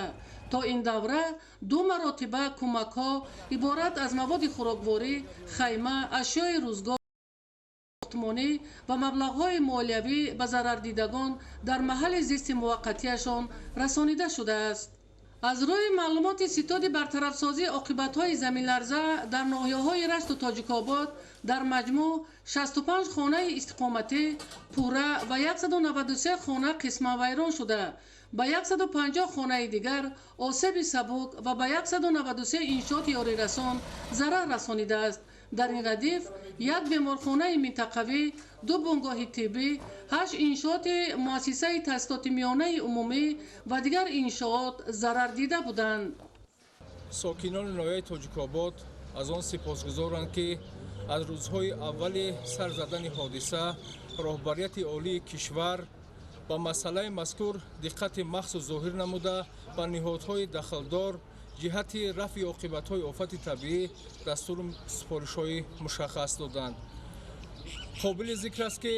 G: то ин давра 2 маротиба кӯмакҳо иборат аз маводи хӯрокворӣ, хайма, ашёи рӯзгор ва маблағҳои молиявӣ ба зарардидагон дар маҳалли зисти муваққатиашон расонида шудааст. аз рӯи маълумоти ситоди бартарафсозии оқибатҳои заминларза дар ноҳияҳои Рашту Тоҷикобод дар маҷмӯъ 65 хонаи истиқоматӣ пурра ва 193 хона қисман вайрон шуда, ба 150 хонаи дигар осеби сабук ва ба 193 иншооти ёрирасон зарар расонидааст. дар ин радиф 1 беморхонаи минтақавӣ, 2 бунгоҳи тиббӣ, 8 иншооти муассисаи таҳсисоти миёнаи умумӣ ва дигар иншоот зарар дида буданд.
H: сокинони ноҳияи Тоҷикобод аз он сипосгузоранд ки аз рӯзҳои аввали сар задани ҳодиса роҳбарияти олии кишвар ба масъалаи мазкур диққати махсус зоҳир намуда ба ниҳодҳои дахлдор ҷиҳати рафъи оқибатҳои офати табиӣ дастури супоришҳои мушаххас доданд. қобили зикр аст ки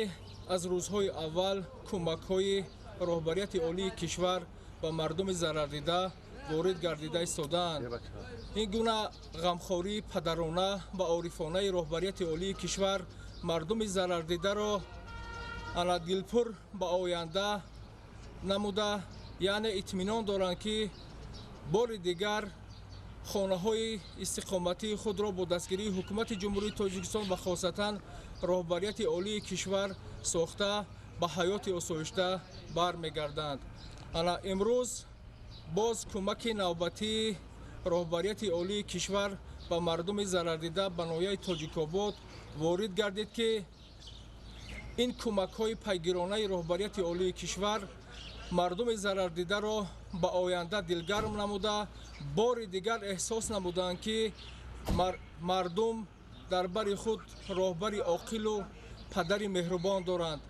H: аз рӯзҳои аввал кӯмакҳои роҳбарияти олии кишвар ба мардуми зарардида ворид гардида истодаанд. ин гуна ғамхории падарона ва орифонаи роҳбарияти олии кишвар мардуми зарардидаро дилпур ба оянда намуда, яъне итминон доранд ки бори дигар хонаҳои истиқоматии худро бо дастгирии ҳукумати ҷумҳурии Тоҷикистон ва хосатан роҳбарияти олии кишвар сохта ба ҳаёти осоишта бармегарданд. имрӯз боз кӯмаки навбатии роҳбарияти олии кишвар ба мардуми зарардида ба ноҳияи Тоҷикобод ворид гардид ки ин кӯмакҳои пайгиронаи роҳбарияти олии кишвар мардуми зарардидаро ба оянда дилгарм намуда, бори дигар эҳсос намуданд ки мардум дар бари худ роҳбари оқилу падари меҳрубон доранд.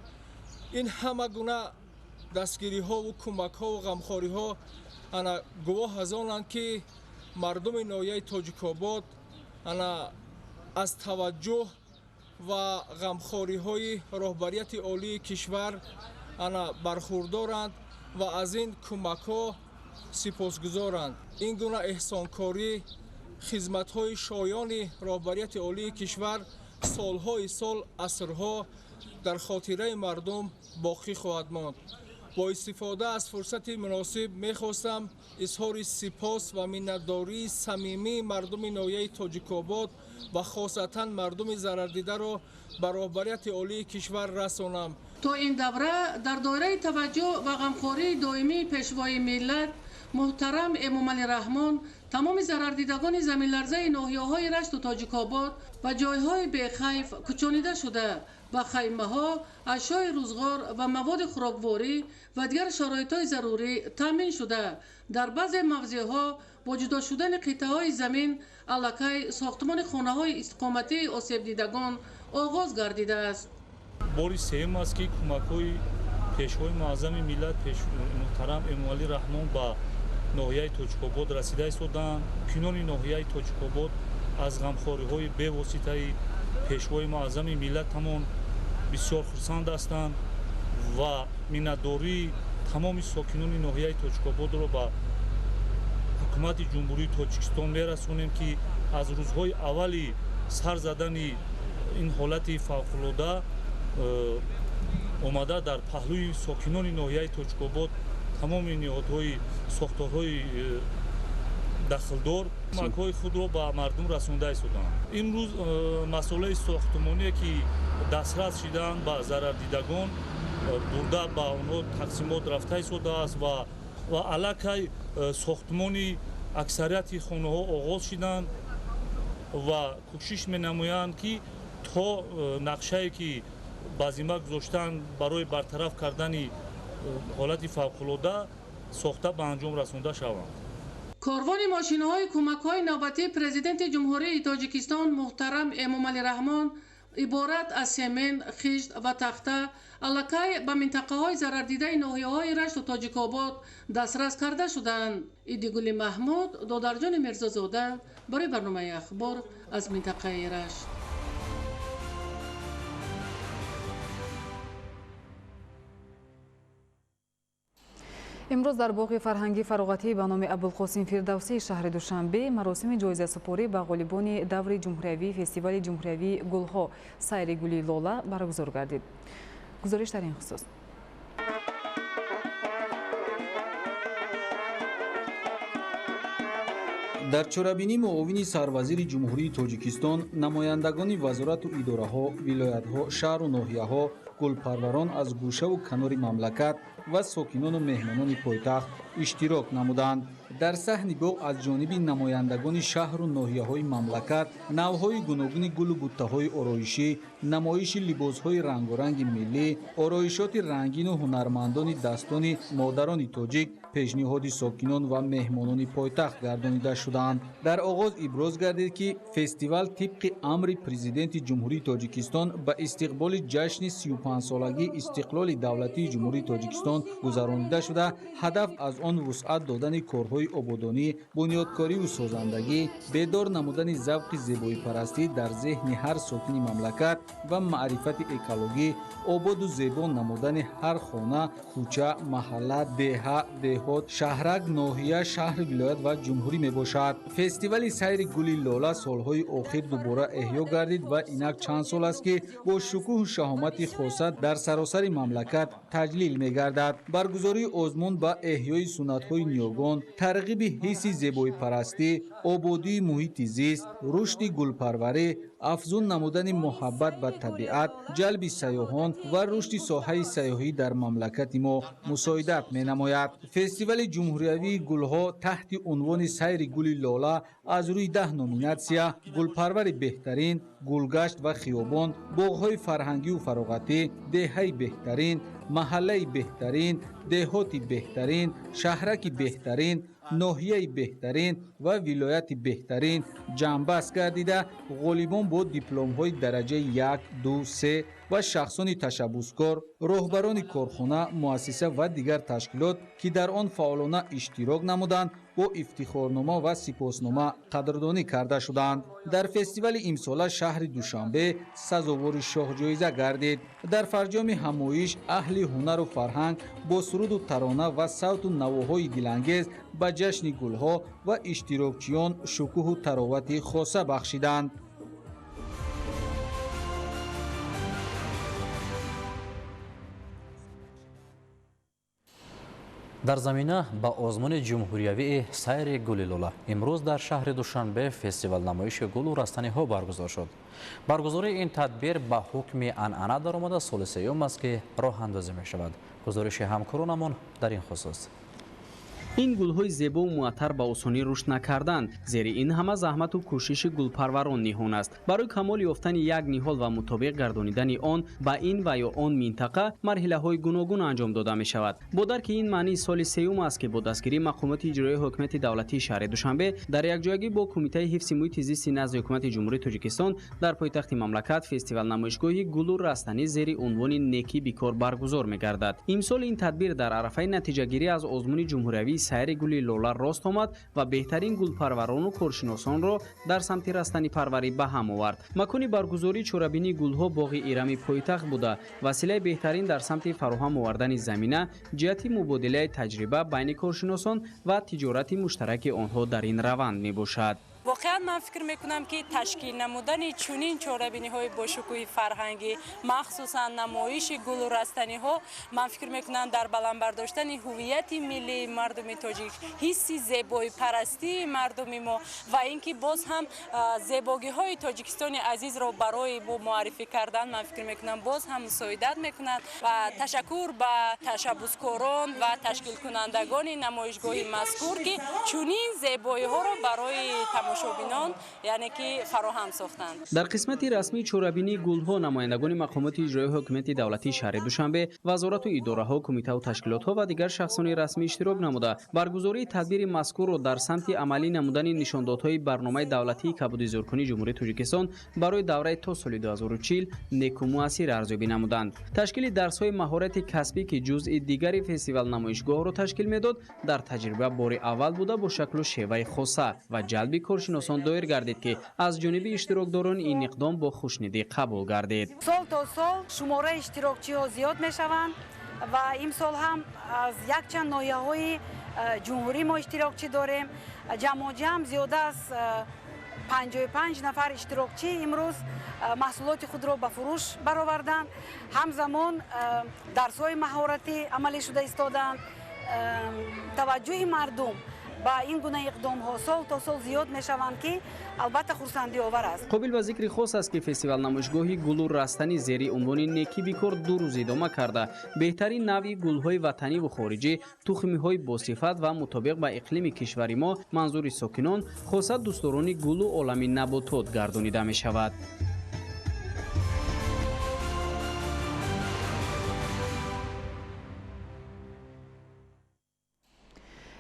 H: ин ҳама гуна дастгириҳову кӯмакҳову ғамхориҳо гувоҳ аз онанд ки мардуми ноҳияи Тоҷикобод аз таваҷҷӯҳ ва ғамхориҳои роҳбарияти олии кишвар ана бархурдоранд ва аз ин кӯмакҳо сипосгузоранд. Ин гуна эҳсонкорӣ хизматҳои шоёни роҳбарияти олии кишвар солҳои сол асрҳо дар хотираи мардум боқӣ хоҳад монд. бо истифода аз фурсати муносиб мехостам изҳори сипос ва миннатдории самимии мардуми ноҳияи Тоҷикобод ва хосатан мардуми зарардидаро ба роҳбарияти олии кишвар расонам.
G: то ин давра дар доираи таваҷҷӯҳ ва ғамхории доимии пешвои миллат муҳтарам Эмомали Раҳмон тамоми зарардидагони заминларзаи ноҳияҳои Рашту Тоҷикобод ва ҷойҳои бехайф кӯчонида шуда ба хаймаҳо, ашёи рӯзғор ва маводи хӯрокворӣ ва дигар шароитҳои зарурӣ таъмин шуда, дар баъзе мавзеъҳо бо ҷудо шудани қитъаҳои замин аллакай сохтмони хонаҳои истиқоматии осебдидагон оғоз гардидааст.
C: бори сеюм аст ки кӯмакҳои пешвои муаззами миллат муҳтарам Эмомали Раҳмон ба ноҳияи Тоҷикобод расида истоданд. кинони ноҳияи Тоҷикобод аз ғамхориҳои бевоситаи пешвои муаззами миллат тамон бисёр хурсанд ҳастанд ва миннатдории тамоми сокинони ноҳияи Тоҷикободро ба ҳукумати ҷумҳурии Тоҷикистон мерасонем, ки аз рӯзҳои аввали сар задани ин ҳолати фавқулода омада дар паҳлӯи сокинони ноҳияи Тоҷикобод тамоми ниҳодҳои сохторҳои дахлдор кӯмакҳои худро ба мардум расонда истоданд. имрӯз масъолаи сохтмоние ки дастрас шудаанд ба зарардидагон бурда ба онҳо тақсимот рафта истодааст ва аллакай сохтмони аксарияти хонаҳо оғоз шуданд ва кӯшиш менамоянд ки то нақшае ки ба зимма гузоштанд барои бартараф кардани ҳолати фавқулода сохта ба анҷом расонда шаванд.
G: корвони мошинаҳои кӯмакҳои навбатии президенти ҷумҳурии Тоҷикистон муҳтарам Эмомали Раҳмон иборат аз семен, хишт ва тахта аллакай ба минтақаҳои зарардидаи ноҳияҳои Рашту Тоҷикобод дастрас карда шуданд. Идигули Маҳмуд, Додарҷони Мирзозода барои барномаи ахбор аз минтақаи Рашт.
A: имрӯз дар боғи фарҳангӣ фароғатӣ ба номи Абулқосим Фирдавсии шаҳри Душанбе маросими ҷоизасупорӣ ба ғолибони даври ҷумҳуриявии фестивали ҷумҳуриявии гулҳо сайри гули лола баргузор гардид. гузориш дар ин хусус.
D: дар чорабинӣ муовини сарвазири ҷумҳурии Тоҷикистон, намояндагони вазорату идораҳо, вилоятҳо, шаҳру ноҳияҳо, гулпарварон аз гӯшаву канори мамлакат ва сокинону меҳмонони пойтахт иштирок намуданд. дар саҳни боғ аз ҷониби намояндагони шаҳру ноҳияҳои мамлакат навъҳои гуногуни гулу буттаҳои ороишӣ, намоиши либосҳои рангоранги миллӣ, ороишоти рангину ҳунармандони дастони модарони тоҷик пешниҳоди сокинон ва меҳмонони пойтахт гардонида шуданд. дар оғоз иброз гардид ки фестивал тибқи амри президенти ҷумҳурии Тоҷикистон ба истиқболи ҷашни 35-солагии истиқлоли давлатии ҷумҳурии Тоҷикистон гузаронида шуда, ҳадаф аз он вусъат додани корҳои ободонӣ, бунёдкориву созандагӣ, бедор намудани завқи зебоипарастӣ дар зеҳни ҳар сокини мамлакат ва маърифати экологӣ, ободу зебо намудани ҳар хона, кӯча, маҳалла, деҳа, деҳот, шаҳрак, ноҳия, шаҳр, вилоят ва ҷумҳурӣ мебошад. фестивали сайри гули лола солҳои охир дубора эҳё гардид ва инак чанд сол аст ки бо шукӯҳу шаҳомати хоса дар саросари мамлакат таҷлил мегардад. баргузории озмун ба эҳёи суннатҳои ниёгон, тарғиби ҳисси зебоипарастӣ, ободии муҳити зист, рушди гулпарварӣ, афзун намудани муҳаббат ба табиат, ҷалби сайёҳон ва рушди соҳаи сайёҳӣ дар мамлакати мо мусоидат менамояд. фестивали ҷумҳуриявии гулҳо таҳти унвони сайри гули лола аз рӯи 10 номинатсия гулпарвари беҳтарин, гулгашт ва хиёбон, боғҳои фарҳангиву фароғатӣ, деҳаи беҳтарин, маҳаллаи беҳтарин, деҳоти беҳтарин, шаҳраки беҳтарин, ноҳияи беҳтарин ва вилояти беҳтарин ҷамъбаст гардида, ғолибон бо дипломҳои дараҷаи 1, 2, 3 ва шахсони ташаббускор, роҳбарони корхона, муассиса ва дигар ташкилот, ки дар он фаъолона иштирок намуданд, با افتخارنامه و سپاسنامه قدردانی کرده شدند. در فستیوال امسال شهر دوشنبه سزاوار شاه جایزه گردید. در فرجام همایش اهل هنر و فرهنگ با سرود و ترانه و صوت و نواهای دلانگیز به جشن گلها و اشتراکچیان شکوه و تراوت خاصه بخشیدند.
B: در زمینه با آزمون جمهوریوی سیر گل لولا امروز در شهر دوشنبه فستیوال نمایش گل و رستنی ها برگزار شد. برگزاری این تدبیر با حکم عنعنه در آمده سال سیوم است که راه اندازی می شود. گزارش همکارانمان در این خصوص.
I: این گل‌های زیبا و معطر با آسانی رشد نکردند، زیرا این همه زحمت و کوشش گلپروران نهان است. برای کمال یافتن یک نهال و مطابق گردانیدن آن با این و یا آن منطقه مرحله‌های گوناگون انجام داده می شود. با درک این معنی سال سیوم است که با دستگیری مقامات اجرایی حکومت دولتی شهر دوشنبه در یکجایی با کمیته حفظ محیط زیست نزد حکومت جمهوری تاجیکستان در پایتخت مملکت فستیوال نمایشگاهی گل و رستنی زیر عنوان نیکی بیکار برگزار می گردد. امسال این تدبیر در عرفه نتیجه گیری از آزمون جمهوریوی سیر گل لولا راست آمد و بهترین گلپروران و کارشناسان را در سمت رستنی پروری به هم آورد. مکان برگزاری چورابینی گلها باغ ایرمی پایتخت بوده، وسیله بهترین در سمت فراهم آوردن زمینه جهت مبادله تجربه بین کارشناسان و تجارت مشترک آنها در این روند می باشد.
L: واقعا من فکر میکنم که تشکیل نمودن چنین چهاربینی های با شکوه فرهنگی مخصوصا نمایش گل و رستنی ها من فکر میکنم در بلند برداشتن هویت ملی مردم تاجیک، حس زیبایی پرستی مردم ما و اینکه باز هم زیبایی های تاجیکستان عزیز را برای معرفی کردن من فکر میکنم باز هم مساعدت میکنند و تشکر به تشبسکاران و تشکیل کنندگان نمایشگاه مذکور که چنین زیبایی ها را برای تماشابینان یعنی که فراهم ساختند.
I: در قسمت رسمی چورابینی گلها نمایندگان مقامات اجرایی حکومت دولتی شهر دوشنبه، وزارت و اداره ها، کمیته و تشکیلات ها و دیگر شخصان رسمی اشتراک نموده برگزاری تدبیر مذکور را در سمت عملی نمودن نشاندادهای برنامه دولتی کبودی‌زورکنی جمهوری تاجیکستان برای دوره تا سال 2040 نیک و موثر ارزیابی نمودند. تشکیل درس‌های مهارت کسبی که جزء دیگری فستیوال نمایشگاه را تشکیل میداد در تجربه بار اول بوده با شکل و شیوه خاصه و جلب کارشناسان دایر گردید که از جانب اشتراکداران این اقدام با خوشنودی قبول گردید.
N: سال تا سال شماره اشتراکچی‌ها زیاد میشوند و امسال هم از یک چند ناحیه‌های جمهوری ما اشتراکچی داریم. جمع زیاده از 55 نفر اشتراکچی امروز محصولات خود را به فروش برآوردند. همزمان درس‌های مهارتی عملی شده ایستادند. توجه مردم با این گونه اقدام ها سال تا سال زیاد می شوند که البته خرسندی آور است.
I: قابل به ذکر خاص است که فستیوال نمایشگاهی گل و رستنی زیر عنوان نیکی بیکار 2 روز ادامه کرده بهترین نوع گل‌های وطنی و خارجی، تخمی‌های با صفت و مطابق با اقلیم کشور ما منظور ساکنان خاصه دوستداران گل و عالم نباتات گردانیده می شود.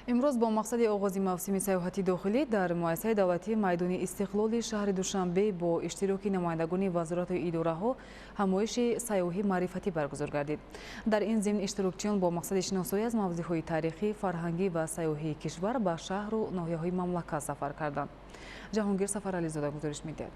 A: امروز با مقصد آغاز موسم سیاحتی داخلی در مؤسسه دولتی میدان استقلال شهر دوشنبه با اشتراک نمایندگان وزارت و اداره ها همایش سیاحتی معرفتی برگزار گردید. در این ضمن اشتراکچیان با مقصد شناسایی از موضوعات تاریخی، فرهنگی و سیاحتی کشور به شهر و ناحیه‌های مملکت سفر کردند. جهانگیر سفرعلی زاده گزارش می‌دهد.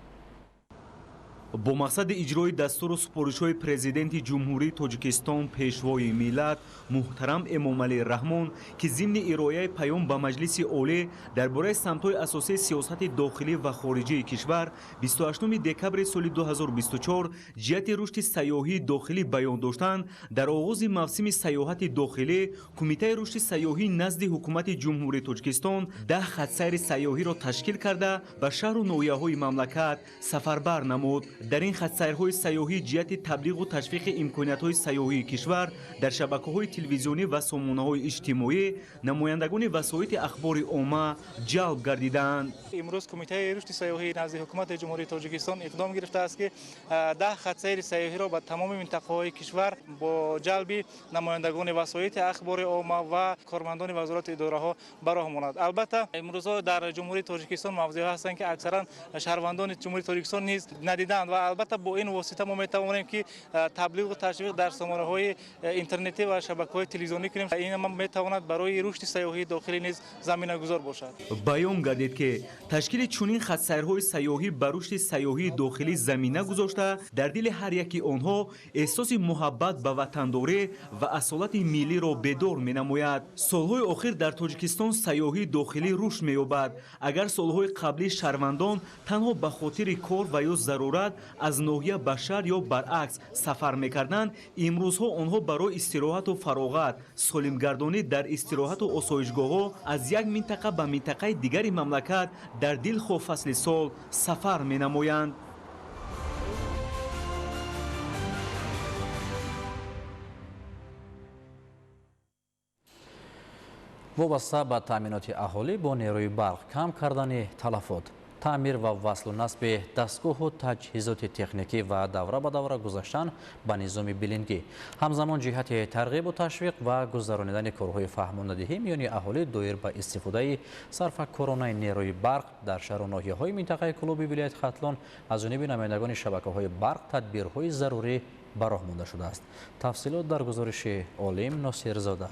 V: با مقصد اجرای دستور و سپارش‌های پرزیدنت جمهوری تاجیکستان پیشوای ملت محترم امامعلی رحمان که ضمن ارائه پیام به مجلس عالی درباره سمت‌های اساسی سیاست داخلی و خارجی کشور 28 دکبر سال 2024 جهت رشد سیاحی داخلی بیان داشتند، در آغاز موسم سیاحت داخلی کمیته رشد سیاحی نزد حکومت جمهوری تاجیکستان 10 خط سیر سیاحی را تشکیل کرده به شهر و ناحیه‌های مملکت سفربر نمود. در این خط سیرهای سیاحی جهت تبلیغ و تشویق امکانیت‌های سیاحی کشور در شبکه‌های تلویزیونی و سامانه‌های اجتماعی نمایندگان وسایط اخبار عامه جلب گردیدند.
C: امروز کمیته رشد سیاحی نزد حکومت جمهوری تاجیکستان اقدام گرفته است که 10 خط سیر سیاحی را به تمام منطقه‌های کشور با جلب نمایندگان وسایط اخبار عامه و کارمندان وزارت اداره‌ها براه ماند. البته امروز در جمهوری تاجیکستان موضوع هستند که اکثرا شهروندان جمهوری تاجیکستان نیز ندیدند و البته با این واسطه ما میتوانیم که تبلیغ و تشویق در سامانه‌های اینترنتی و شبکه‌های تلویزیونی کنیم. این ما میتواند برای رشد سیاحی داخلی نیز زمینه‌گذار باشد.
V: بیان گردید که تشکیل چنین خط‌سیرهای سیاحی بر رشد سیاحی داخلی زمینه گذاشته در دل هر یکی آنها احساس محبت به وطنداری و اصالت ملی را بیدار می‌نماید. سالهای آخر در تاجیکستان سیاحی داخلی رشد می‌یابد. اگر سالهای قبلی شهروندان تنها به خاطر کار و یا ضرورت از ناحیه به شهر یا برعکس سفر می‌کردند، امروزها آنها برای استراحت و فراغت سالمگردانی در استراحت و آسایشگاه‌ها از یک منطقه به منطقه دیگری مملکت در دلخواه فصل سال سفر می‌نمایند.
B: وابسته به تأمینات اهالی با نیروی برق کم کردن تلفات، تعمیر و وصل و نصب دستگاه و تجهیزات تکنیکی و دوره به دوره گذاشتن به نظام بلندگی، همزمان جهت ترغیب و تشویق و گذرانیدن کارهای فهماندهی میان اهالی دایر به استفاده صرفه‌کارانه نیروی برق در شهر و ناحیه‌های منطقه کلوبی ولایت ختلان از جانب نمایندگان شبکه‌های برق تدبیرهای ضروری به راه مانده شده است. تفصیلات در گزارش عالم ناصرزاده.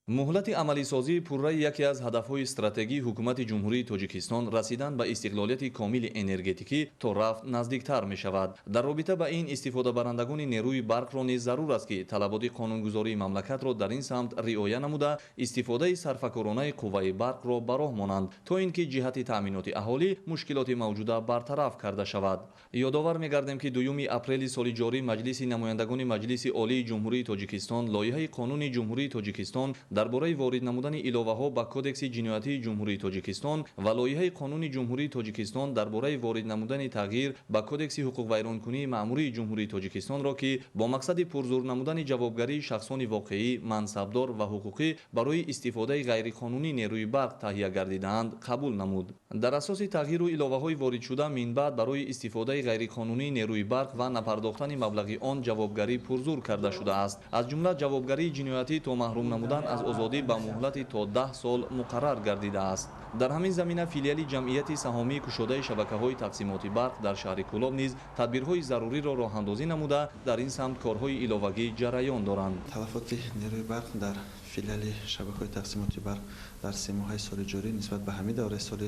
K: مهلت عملی سازی پوررای یکی از هدفهای استراتژی حکومت جمهوری تاجیکستان رسیدن به استقلالیت کامل انرژتیکی تا رفت نزدیکتر می شود. در رابطه با این استفاده برندگان نیروی برق را نیز ضرور است که طلبات قانونگذاری مملکت را در این سمت رعایت نموده استفاده صرفه‌کارانه قوه برق را به راه مانند تا اینکه جهت تامینات اهالی مشکلات موجوده برطرف کرده شود. یادآور می‌گردیم که 2 اپریل سال جاری مجلس نمایندگان مجلس عالی جمهوری تاجیکستان لایحه قانون جمهوری تاجیکستان درباره وارد نمودن الوه‌ها به کدکس جنایتی جمهوری تاجیکستان و لایحه قانون جمهوری تاجیکستان درباره وارد نمودن تغییر به کدکس حقوق ویرانکنی مأموری جمهوری تاجیکستان را که با مقصد پرزور نمودن جوابگری شخصان واقعی، منصبدار و حقوقی برای استفاده غیرقانونی نیروی برق تهیه گردیدند قبول نمود. در اساس تغییر و الوه‌های وارد شده من بعد برای استفاده غیرقانونی نیروی برق و نپرداختن مبلغ آن جوابگری پرزور کرده شده است. از جمله جوابگری جنایتی تا محروم نمودن از آزادی به مهلت تا 10 سال مقرر گردیده است. در همین زمینه فیلیال جمعیت سهامی کشاده شبکه‌های تقسیمات برق در شهر کلاب نیز تدبیرهای ضروری را راه‌اندازی نموده در این سمت کارهای الوه‌گی جریان دارند.
M: تلفات نیروی برق در فیلیال شبکه‌های تقسیمات برق در 3 ماه سال جاری نسبت به همین دوره سال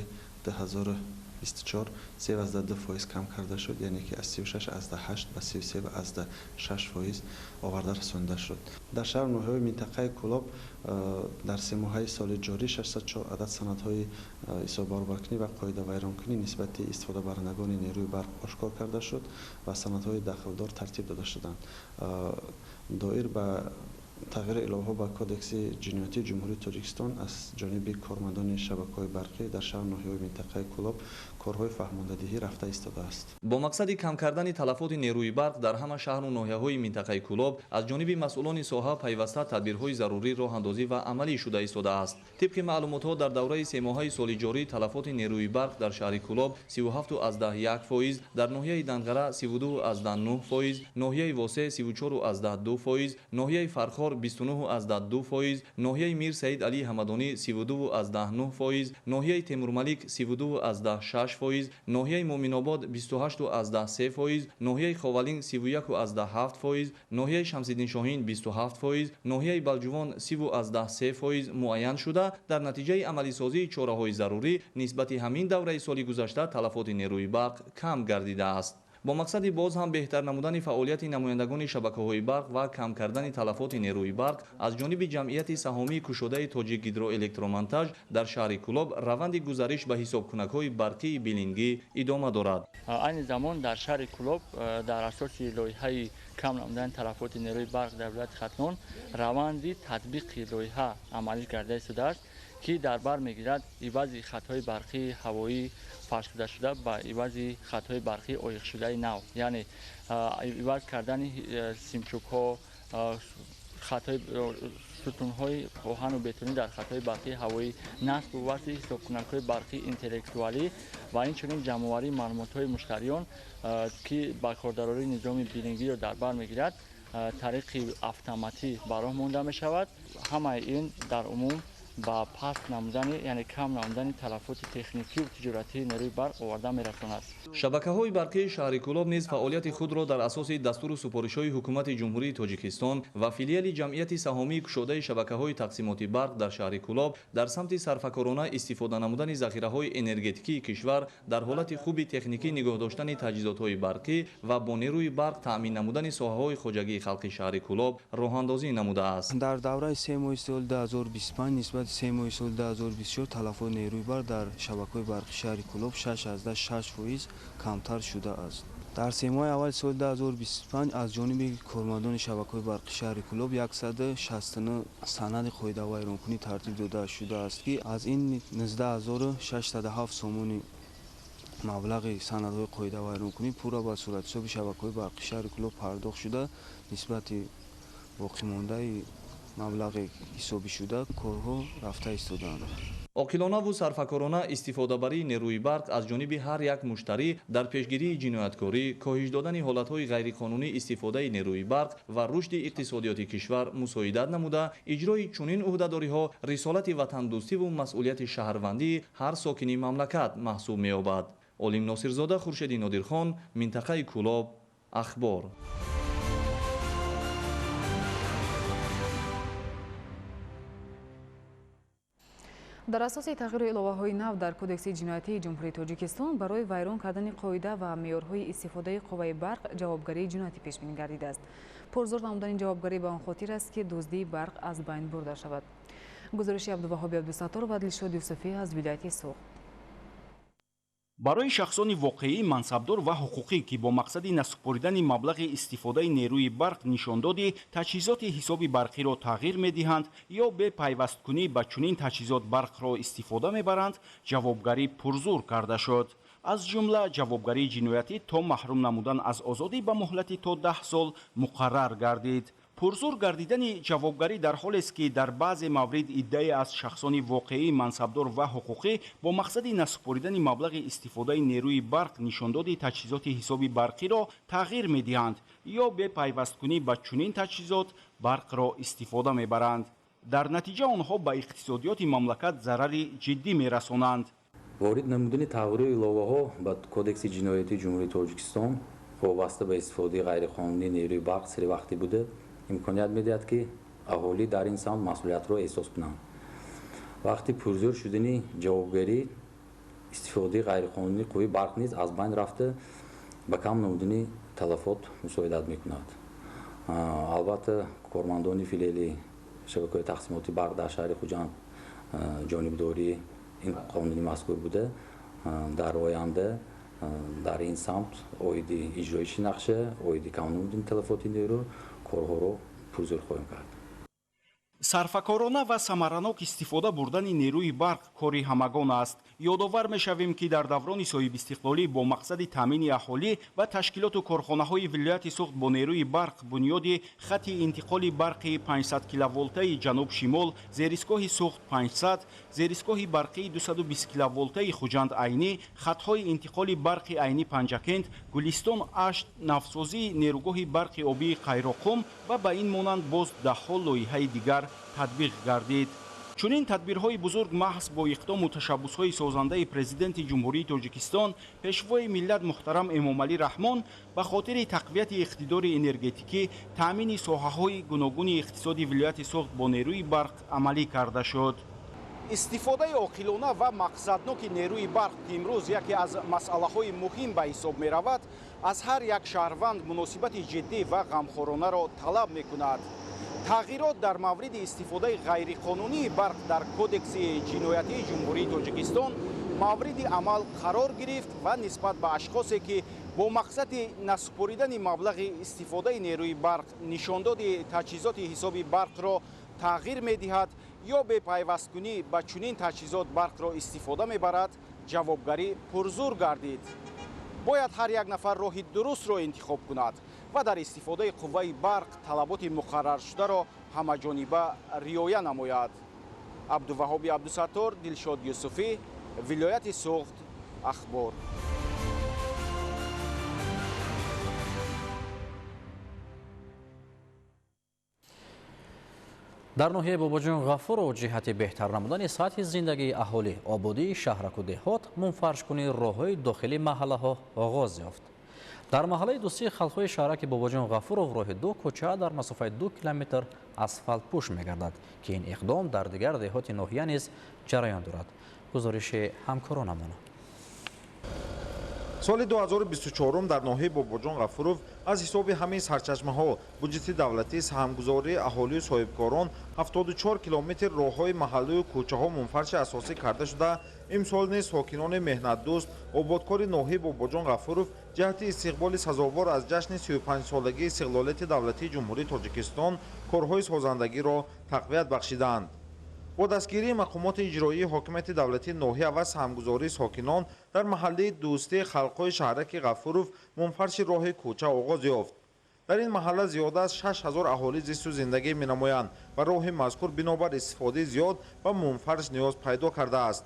M: 2024 3.2% کم کرده شد، یعنی که از 36.8 به 33.6% آورده رسانده شد. در شهر نوحه‌های منطقه کلاب در 3 ماه سال جاری 604 عدد سندهای حساب باربرکنی و قاعده ویرانکنی نسبت استفاده برندگان نیروی برق آشکار کرده شد و سندهای دخلدار ترتیب داده شدند. دایر به تغییر الوه‌ها با کدکس جنایتی جمهوری تاجیکستان از جانب کارمندان شبکه‌های برقی در شهر ناحیه‌های منطقه کلاب کارهای فهماندهی رفته ایستاده است.
K: با مقصد کم کردن تلفات نیروی برق در همه شهر و ناحیه‌های منطقه کلاب از جانب مسئولان ساحه پیوسته تدبیرهای ضروری راه‌اندازی و عملی شده ایستاده است. طبق معلومات‌ها در دوره 3 ماهه سال جاری تلفات نیروی برق در شهر کلاب 37.1%، در ناحیه دنغره 32.9%، ناحیه واسه 34.2%، ناحیه فرخار 29.2%، ناحیه میر سعید علی حمدانی 32.9%، ناحیه تیمور ملیک 32.6%، ناحیه مومن آباد 28.3%، ناحیه خاولین 31.7%، ناحیه شمس‌الدین شاهین 27%، ناحیه بلجوان 30.3% معین شده. در نتیجه عملی سازی چاره‌های ضروری نسبت همین دوره سال گذشته تلفات نیروی برق کم گردیده است. با مقصد باز هم بهتر نمودن فعالیت نمایندگان شبکه‌های برق و کم کردن تلفات نیروی برق از جانب جمعیت سهامی کشاده تاجیک هیدروالکترومنتاژ در شهر کلاب روند گزارش به حسابکنک‌های برقی بلینگی ادامه دارد.
O: این زمان در شهر کلاب در اساس لایحه کم نمودن تلفات نیروی برق در ولایت ختلان روند تطبیق لایحه عملی کرده شده است که در بر میگیرد عوض خطهای برقی هوایی فرش شده با عوض خطهای برقی عایق شده نو، یعنی عوض کردن سیمچوک‌ها، خطهای ستون‌های آهن و بتونی در خطهای برقی هوایی، نصب و وصل حسابکنک‌های برقی اینتלקتوالی و اینچنین جمع‌آوری معلومات‌های مشتریان که با کاربری نظام بلینگی را در بر میگیرد طریق اتوماتیک براه مانده می شود. همه این در عموم با پاست نمودنی یعنی کم نمودنی تلفات تکنیکی و تجارتی نیروی برق آورده می‌رساند.
K: шабакаҳои барқии шаҳри Кӯлоб низ фаъолияти худро дар асоси дастуру супоришҳои ҳукумати ҷумҳурии Тоҷикистон ва филиали ҷамъияти саҳомии кушодаи шабакаҳои тақсимоти барқ дар шаҳри Кӯлоб дар самти сарфакорона истифода намудани захираҳои энергетикии кишвар дар ҳолати хуби техникӣ нигоҳ доштани таҷҳизотҳои барқӣ ва бо нерӯи барқ таъмин намудани соҳаҳои хоҷагии халқи шаҳри Кӯлоб роҳандозӣ намудааст.
J: дар давраи 3 моҳи соли 2025 нисбати 3 моҳи соли 2024 талафоти нерӯи барқ дар шабакаҳои барқи шаҳри Кӯлоб 6.6% камтар шудааст. дар 3 моҳи аввали соли 2025 аз ҷониби кормандони шабакаҳои барқи шаҳри Кӯлоб 169 санади қоидавайронкунӣ тартиб дода шудааст ки аз ин 19607 сомони маблағи санадҳои қоидавайронкунӣ пурра ба суратҳисоби шабакаҳои барқи шаҳри Кӯлоб пардохт шуда, нисбати боқимондаи маблағи ҳисобишуда корҳо рафта истодаанд.
K: оқилонаву сарфакорона истифодабарии нерӯи барқ аз ҷониби ҳар як муштарӣ дар пешгирии ҷинояткорӣ, коҳиш додани ҳолатҳои ғайриқонунӣ истифодаи нерӯи барқ ва рушди иқтисодиёти кишвар мусоидат намуда, иҷрои чунин ӯҳдадориҳо рисолати ватандӯстиву масъулияти шаҳрвандии ҳар сокини мамлакат маҳсуб меёбад. Олим Носирзода, Хуршеди Нодирхон, минтақаи Кӯлоб, Ахбор.
A: дар асоси тағйиру иловаҳои нав дар кодекси ҷиноятии ҷумҳурии Тоҷикистон барои вайрон кардани қоида ва меъёрҳои истифодаи қувваи барқ ҷавобгарии ҷиноятӣ пешбинӣ гардидааст. Пурзур намудани ҷавобгарӣ ба он хотир аст ки дуздии барқ аз байн бурда шавад. гузориши Абдуваҳоби Абдусаттор ва Дилшод Юсуфӣ аз вилояти Суғ.
P: барои шахсони воқеӣ, мансабдор ва ҳуқуқӣ ки бо мақсади насупоридани маблағи истифодаи нерӯи барқ нишондоди таҷҳизоти ҳисоби барқиро тағйир медиҳанд ё бепайвасткунӣ ба чунин таҷҳизот барқро истифода мебаранд, ҷавобгарӣ пурзур карда шуд. аз ҷумла ҷавобгарии ҷиноятӣ то маҳрум намудан аз озодӣ ба муҳлати то 10 сол муқаррар гардид. пурзур гардидани ҷавобгарӣ дар ҳолест ки дар баъзе маврид иддаe аз шахсони воқеӣ, мансабдор ва ҳуқуқӣ бо мақсади насупоридани маблағи истифодаи нерӯи барқ нишондоди таҷҳизоти ҳисоби барқиро тағйир медиҳанд ё бепайвасткунӣ ба чунин таҷҳизот барқро истифода мебаранд. дар натиҷа онҳо ба иқтисодиёти мамлакат зарари ҷиддӣ мерасонанд.
Q: ворид намудани тағйири иловаҳо ба кодекси ҷиноятии ҷумҳурии Тоҷикистон вобаста ба истифодаи ғайриқонунии нерӯи барқ сари вақтӣ буда имконият медиҳад ки аҳолӣ дар ин самт масъулиятро эҳсос кунанд. вақти пурзур шудани ҷавобгарӣ, истифодаи ғайриқонунии қувваи барқ низ аз байн рафта ба кам намудани талафот мусоидат мекунад. албатта кормандони филиали шабакаҳои тақсимоти барқ дар шаҳри Хуҷанд ҷонибдории ин қонуни мазкур буда дар оянда дар ин самт оиди иҷроиши нақша, оиди камнамудани талафоти нерӯ корҳоро пурзур хоҳем кард.
P: сарфакорона ва самаранок истифода бурдани нерӯи барқ кори ҳамагон аст. ёдовар мешавем ки дар даврони соҳибистиқлолӣ бо мақсади таъмини аҳолӣ ва ташкилоту корхонаҳои вилояти Суғд бо нерӯи барқ бунёди хати интиқоли барқи 500 киловолтаи ҷануб-шимол, зеристгоҳи Суғд 500, зеристгоҳи барқии 220 киловолтаи Хуҷанд айнӣ, хатҳои интиқоли барқи айнӣ Панҷакент, Гулистон Ашт, навсозии нерӯгоҳи барқи обии Қайроқум ва ба ин монанд боз даҳҳо лоиҳаи дигар татбиқ гардид. чунин тадбирҳои бузург маҳз бо иқдому ташаббусҳои созандаи президенти ҷумҳурии Тоҷикистон, пешвои миллат муҳтарам Эмомалӣ Раҳмон ба хотири тақвияти иқтидори энергетикӣ, таъмини соҳаҳои гуногуни иқтисоди вилояти Суғд бо нерӯи барқ амалӣ карда шуд. истифодаи оқилона ва мақсадноки нерӯи барқ ки имрӯз яке аз масъалаҳои муҳим ба ҳисоб меравад, аз ҳар як шаҳрванд муносибати ҷиддӣ ва ғамхоранаро талаб мекунад. тағйирот дар мавриди истифодаи ғайриқонунии барқ дар кодекси ҷиноятии ҷумҳурии Тоҷикистон мавриди амал қарор гирифт ва нисбат ба ашхосе ки бо мақсади насупоридани маблағи истифодаи нерӯи барқ нишондоди таҷҳизоти ҳисоби барқро тағйир медиҳад ё бепайвасткунӣ ба чунин таҷҳизот барқро истифода мебарад, ҷавобгарӣ пурзур гардид. бояд ҳар як нафар роҳи дурустро интихоб кунад ва дар истифодаи қувваи барқ талаботи муқарраршударо ҳамаҷониба риоя намояд. Абдуваҳоби Абдусаттор, Дилшод Юсуфӣ, вилояти Суғд, Ахбор.
B: дар ноҳияи бобоҷон ғафуров ҷиҳати беҳтар намудани сатҳи зиндагии аҳолӣ ободии шаҳраку деҳот мунфаршкунии роҳҳои дохили маҳаллаҳо оғоз ёфт. дар маҳаллаи дӯстии халқҳои шаҳраки бобоҷон ғафуров роҳи ду кӯча дар масофаи 2 километр асфалтпӯш мегардад ки ин иқдом дар дигар деҳоти ноҳия низ ҷараён дорад. гузориши ҳамкоронамон.
R: соли 2024 дар ноҳияи бобоҷон ғафуров аз ҳисоби ҳамаи сарчашмаҳо буҷети давлатӣ саҳмгузории аҳолию соҳибкорон 74 километр роҳҳои маҳаллию кӯчаҳо мунфарши асосӣ карда шуда имсол низ сокинони меҳнатдӯст ободкори ноҳияи бобоҷон ғафуров ҷиҳати истиқболи сазовор аз ҷашни 35-солагии истиқлолияти давлатии ҷумҳурии тоҷикистон корҳои созандагиро тақвият бахшиданд. бо дастгирии мақомоти иҷроии ҳокимияти давлатии ноҳия ва саҳмгузории сокинон дар маҳаллии дӯстии халқҳои шаҳраки ғафуров мунфарши роҳи кӯча оғоз ёфт. дар ин маҳалла зиёда аз 6000 аҳолӣ зисту зиндагӣ менамоянд ва роҳи мазкур бинобар истифодаи зиёд ва мунфарш ниёз пайдо кардааст.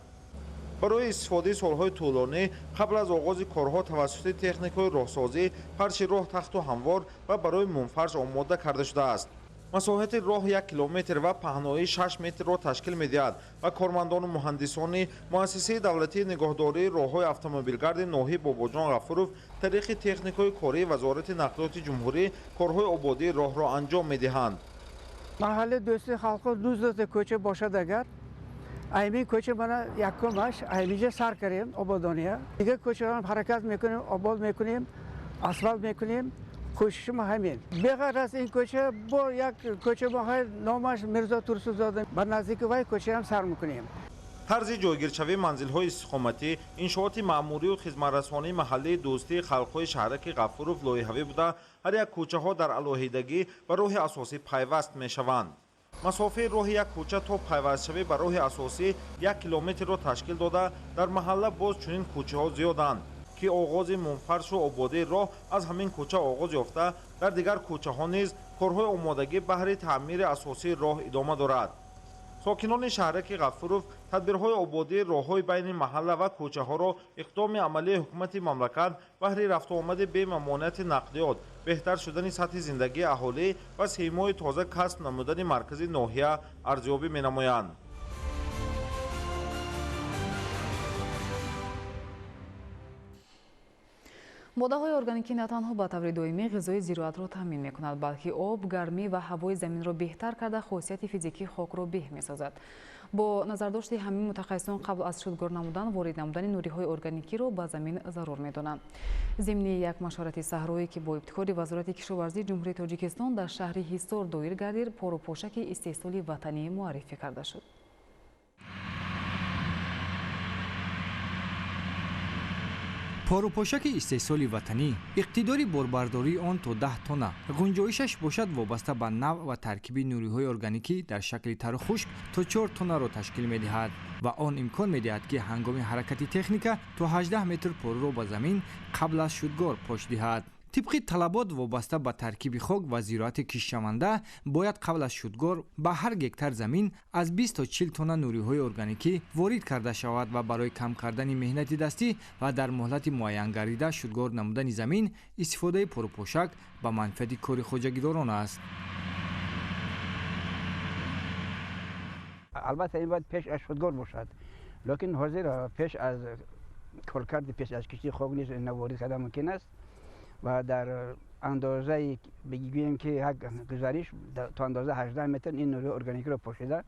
R: барои истифодаи солҳои тӯлонӣ қабл аз оғози корҳо тавассути техникаи роҳсозӣ фарши роҳ тахту ҳамвор ва барои мунфарш омода карда шудааст. масоҳати роҳ 1 километр ва паҳнои 6 метрро ташкил медиҳад ва кормандону муҳандисони муассисаи давлатии нигоҳдории роҳҳои автомобилгарди ноҳияи бобоҷон ғафуров тариқи техникаи кории вазорати нақлиёти ҷумҳурӣ корҳои ободии роҳро анҷом медиҳанд.
S: маҳалли дӯсти халқо дӯзда кӯча бошад агар айми кӯча мана якумаш аймиҷа сар кардем ободония дига кӯчаҳоам ҳаракат мекунем обод мекунем асфалт мекунем кӯшишим ҳамин беғайр аз ин кӯча бо як кӯча моҳай номаш мирзо турсузода ба наздики вай кӯчаам сар мекунем.
R: тарзи ҷойгиршавии манзилҳои истиқоматӣ иншооти маъмурию хизматрасонии маҳаллии дӯстии халқҳои шаҳраки ғафуров лоиҳавӣ буда ҳар як кӯчаҳо дар алоҳидагӣ ба роҳи асосӣ пайваст мешаванд. масофаи роҳи як кӯча то пайвастшавӣ ба роҳи асосӣ 1 километрро ташкил дода дар маҳалла боз чунин кӯчаҳо зиёданд ки оғози мунфаршу ободии роҳ аз ҳамин кӯча оғоз ёфта дар дигар кӯчаҳо низ корҳои омодагӣ баҳри таъмири асосии роҳ идома дорад. сокинони шаҳраки ғафуров тадбирҳои ободии роҳҳои байни маҳалла ва кӯчаҳоро иқдоми амалии ҳукумати мамлакат баҳри рафтуомади бемамонияти нақлиёт беҳтар шудани сатҳи зиндагии аҳолӣ ва сеъмои тоза касб намудани маркази ноҳия арзёбӣ менамоянд.
A: моддаҳои органикӣ на танҳо ба таври доимӣ ғизои зироатро таъмин мекунад, балки об, гармӣ ва ҳавои заминро беҳтар карда хосияти физикии хокро беҳ месозад. бо назардошти ҳамин мутахассисон қабл аз шудгор намудан ворид намудани нуриҳои органикиро ба замин зарур медонанд. зимни як машорати саҳроӣ ки бо ибтикори вазорати кишоварзии ҷумҳурии тоҷикистон дар шаҳри ҳисор доир гардид, порупошаки истеҳсоли ватанӣ муаррифӣ карда шуд.
T: порупошаки истеҳсоли ватанӣ иқтидори борбардории он то 10 тонна ғунҷоишаш бошад вобаста ба навъ ва таркиби нуриҳои органикӣ дар шакли тару хушк то 4 тоннаро ташкил медиҳад ва он имкон медиҳад ки ҳангоми ҳаракати техника то 18 метр поруро ба замин қабл аз шудгор пош диҳад. тибқи талабот вобаста ба таркиби хок ва зироати киштшаванда бояд қабл аз шудгор ба ҳар гектар замин аз 20 то 40 тонна нуриҳои органикӣ ворид карда шавад ва барои кам кардани меҳнати дастӣ ва дар муҳлати муайян гардида шудгор намудани замин истифодаи порупошак ба манфиати кори хоҷагидорон аст.
U: албатта ин бояд пеш аз шудгор бошад, лекин ҳозир пеш аз коркарди пеш аз киштии хок низ ворид карда мумкин аст ва дар андозаи бигӯем ки як гузариш то андоза 18 метр ин нуриҳои органикиро пошида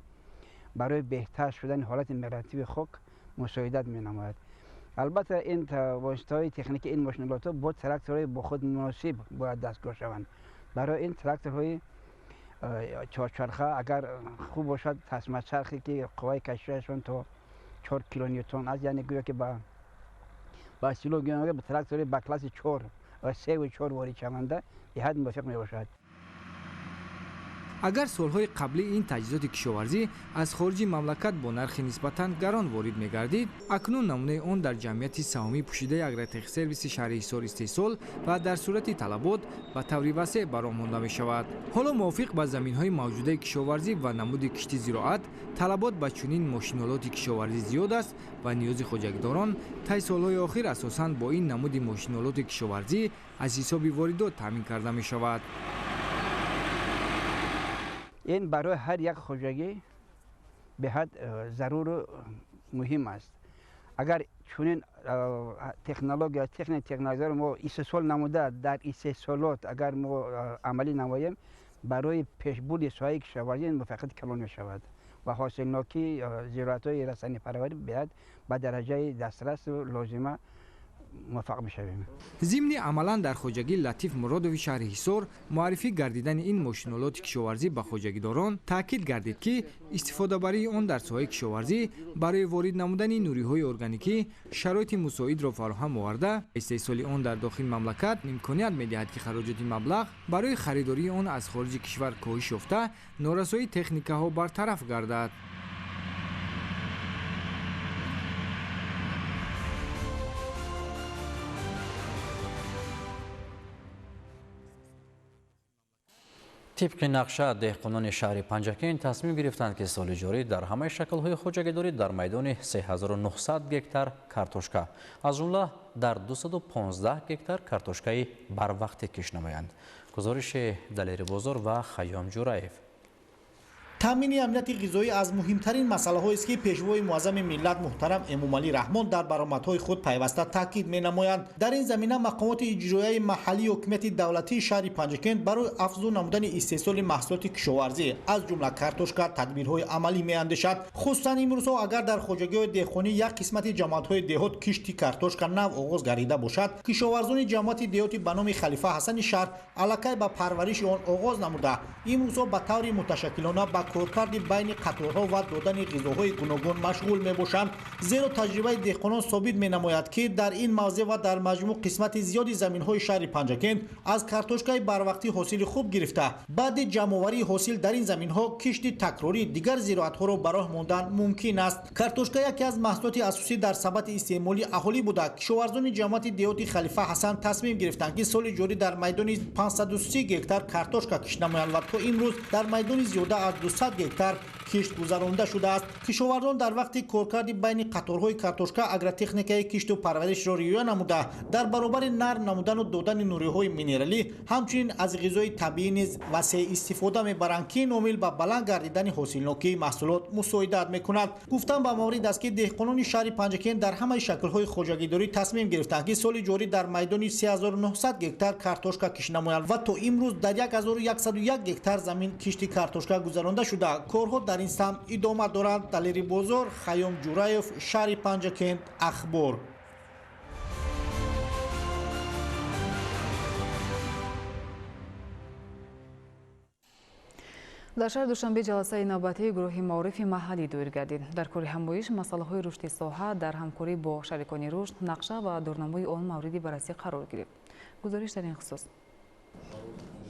U: барои беҳтар шудани ҳолати мигративи хок мусоидат менамояд. албатта ин воситаҳои техникии ин мошиналотҳо бо тракторҳои бо худ муносиб бояд дастгор шаванд. барои ин тракторҳои чорчарха агар хуб бошад, тасмачархе ки қувваи кашишашон то 4 килоньютон аст, яъне гӯё ки ба сило гӯё ба трактори ба класси 4 3 ва 4 ворид шаванда ниҳоят мувофиқ мебошад.
T: агар солҳои қаблӣ ин таҷҳизоти кишоварзӣ аз хориҷи мамлакат бо нархи нисбатан гарон ворид мегардид, акнун намунаи он дар ҷамъияти саҳмии пӯшидаи агротехсервиси шаҳри ҳисор истеҳсол ва дар сурати талабот ба таври васеъ баром монда мешавад. ҳоло мувофиқ ба заминҳои мавҷудаи кишоварзӣ ва намуди кишти зироат талабот ба чунин мошинолоти кишоварзӣ зиёд аст ва ниёзи хоҷагидорон таи солҳои охир асосан бо ин намуди мошинолоти кишоварзӣ аз ҳисоби воридот таъмин карда мешавад.
U: این برای هر یک خوجگی به حد ضرور و مهم است. اگر چنین تکنولوژی رو ما استثمار نموده در استثمارات اگر ما عملی نماییم برای پیشبرد ساحه کشاورزی موفقیت کلان می شود و حاصلناکی زراعت‌های رسانه پروری به درجه دسترس و لازمه موفق می‌شویم.
T: ضمن عملاً در خوجگی لطیف مرادوی شهر حصار معرفی گردیدن این ماشین‌آلات کشاورزی به خوجگیداران تاکید گردید که استفاده برای آن در ساحه کشاورزی برای وارد نمودن نوری‌های ارگانیکی شرایط مساعد را فراهم آورده استحصال آن در داخل مملکت امکانیت می‌دهد که خراجات مبلغ برای خریداری آن از خارج کشور کاهش یافته نارسایی تکنیک‌ها برطرف گردد.
B: طبق نقشه دهقانان شهر پنجکین تصمیم گرفتند که سال جاری در همه شکل‌های خوجگیداری در میدان 3900 گکتار کارتوشکا از جمله در 215 گکتار کارتوشکای بر وقت کش نمایند. گزارش دلیر بازار و خیام جورایف.
E: تامین امنیت غذایی از مهمترین مسائل است که پیشوای معظم ملت محترم امامعلی رحمان در برآمدهای خود پیوسته تاکید می‌نمایند. در این زمینه مقامات اجرایی محلی حکومت دولتی شهر پنجکین برای افزون نمودن استحصال محصولات کشاورزی از جمله کارتوشکا تدبیرهای عملی می‌اندیشد. خصوصا امروزها اگر در خوجگی‌های دهقانی یک قسمت جماعت‌های دهات کشت کارتوشکا نو آغاز گردیده باشد، کشاورزان جماعت دهاتی به نام خلیفه حسن شهر علاقه به پرورش آن آغاز نموده امروزها به طور متشکلانه کارکرد بین قطارها و دادن غذاهای گوناگون مشغول میباشند، زیرا تجربه دهقانان ثابت مینماید که در این موضع و در مجموع قسمت زیادی زمینهای شهر پنجکین از کارتوشکای بروقتی حاصل خوب گرفته بعد جمع‌آوری حاصل در این زمینها کشت تکراری دیگر زراعت‌ها را به راه ماندن ممکن است. کارتوشکا یکی از محصولات اساسی در سبد استعمالی اهالی بوده. کشاورزان جماعت دهاتی خلیفه حسن تصمیم گرفتند که سال جاری در میدان 530 گکتار کارتوشکا کشت نمایند و تا امروز در میدان زیاده از 200 گکتار کشت گذرانده شده است. کشاورزان در وقت کارکرد بین قطارهای کارتوشکا اگرتکنیکای کشت و پرورش را رعایت نموده در برابر نرم نمودن و دادن نوری‌های مینرالی همچنین از غذای طبیعی نیز وسیع استفاده می‌برند که نامیل به بلند گردیدن حاصلناکی محصولات مساعدت می‌کند. گفتم به مورد است که دهقانان شهر پنجکین در همه شکل‌های خوجگیداری تصمیم گرفتند که سال جاری در میدان 3900 گکتار کارتوشکا کشت نمایند و تا امروز در 1101 گکتار زمین کشت کارتوشکا گذرانده شده. کارها در این سمت ادامه دارد. دلیر بازار خیام جورایف شهر پنجکین اخبار.
A: در شهر دوشنبه جلسه نوبتی گروه معارف محلی دایر گردید. در کار همایش مسائل رشد ساحه در همکاری با شریکان رشد نقشه و دورنمای آن موردی بررسی قرار گرفت. گزارش در این خصوص.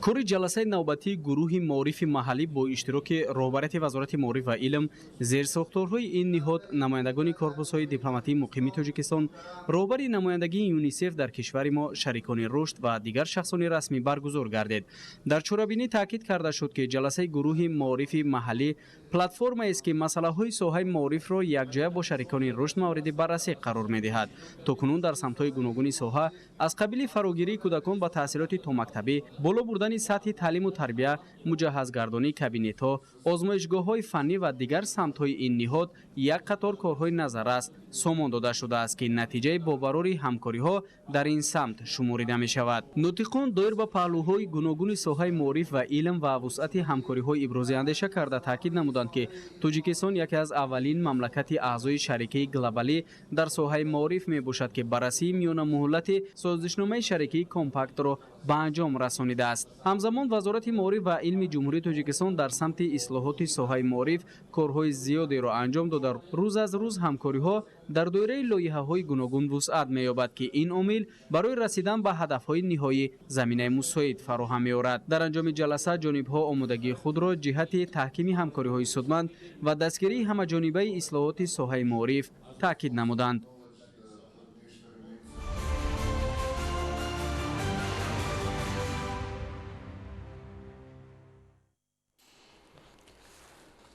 I: کار جلسه نوبتی گروه معارف محلی با اشتراک رهبریت وزارت معارف و علم، زیرساختارهای این نهاد، نمایندگان کورپوس‌های دیپلماتی مقیم تاجیکستان، رهبری نمایندگی یونیسف در کشور ما، شریکان رشد و دیگر شخصان رسمی برگزار گردید. در چرابینی تاکید کرده شد که جلسه گروه معارف محلی پلتفرم است که مسائل ساحه معارف را یکجا با شریکان رشد مورد بررسی قرار می‌دهد. تاکنون در سمت‌های گوناگون ساحه از قبیل فراگیری کودکان با تحصیلات تا مکتبی، بالا بردن سطح تعلیم و تربیت، مجهزگردانی کابینت‌ها، آزمایشگاه‌های فنی و دیگر سمت‌های این نهاد یک قطار کارهای نظررس سامان داده شده است که نتیجه باوراری همکاری‌ها در این سمت شمرده می‌شود. ناطقان دایر به پهلوهای گوناگون ساحه معارف و علم و وسعت همکاری‌های ابراز اندیشه کرده تاکید نمودند که تاجیکستان یکی از اولین مملکت اعضای شریکه گلوبالی در ساحه معارف میباشد که بررسی میان مهلت سازشنامه شریکه کامپکت را به انجام رسانیده است. همزمان وزارت معارف و علم جمهوری تاجیکستان در سمت اصلاحات ساحه معارف کارهای زیادی را انجام داده. روز از روز همکاری‌ها در دایره لایحه‌های گوناگون وسعت می‌یابد که این عامل برای رسیدن به هدف‌های نهایی زمینه مساعد فراهم می‌آورد. در انجام جلسه جانب‌ها آمادگی خود را جهت تحکیم همکاری‌های سودمند و دستگیری همه‌جانبه اصلاحات ساحه معارف تاکید نمودند.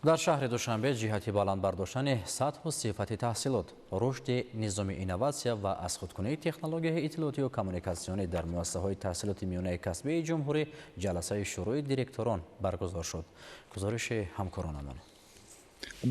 B: дар шаҳри душанбе ҷиҳати баландбардоштани сатҳу сифати таҳсилот, рушди низоми инноватсия ва азхудкунии технологияҳои иттилоотию коммуникатсионӣ дар муассисаҳои таҳсилоти миёнаи касбии ҷумҳурӣ ҷаласаи шӯрои директорон баргузор шуд. гузориши ҳамкоронамон.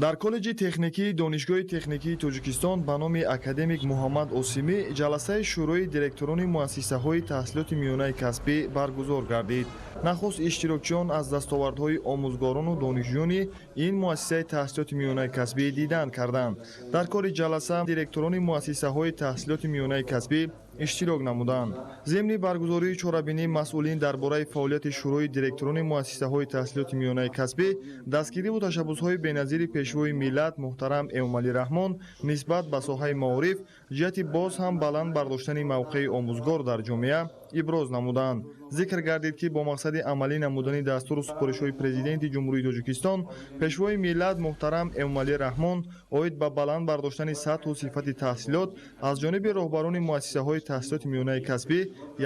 F: дар коллеҷи техникии донишгоҳи техникии тоҷикистон ба номи академик муҳаммад осимӣ ҷаласаи шӯрои директорони муассисаҳои таҳсилоти миёнаи касбӣ баргузор гардид. нахуст иштирокчиён аз дастовардҳои омӯзгорону донишҷӯёни ин муассисаи таҳсилоти миёнаи касбӣ дидан карданд. дар кори ҷаласа директорони муассисаҳои таҳсилоти миёнаи касбӣ иштирок намуданд. зимни баргузории чорабинии масъулин дар бораи фаъолияти шӯрои директорони муассисаҳои таҳсилоти миёнаи касбӣ дастгириву ташаббусҳои беназири пешвои миллат муҳтарам Эмомалӣ Раҳмон нисбат ба соҳаи маориф ҷиҳати боз ҳам баланд бардоштани мавқеи омӯзгор дар ҷомеа иброз намуданд. зикр гардид ки бо мақсади амалӣ намудани дастуру супоришҳои президенти ҷумҳурии Тоҷикистон пешвои миллат муҳтарам Эмомалӣ Раҳмон оид ба баланд бардоштани сатҳу сифати таҳсилот аз ҷониби роҳбарони муассисаҳои таҳсилоти миёнаи касбӣ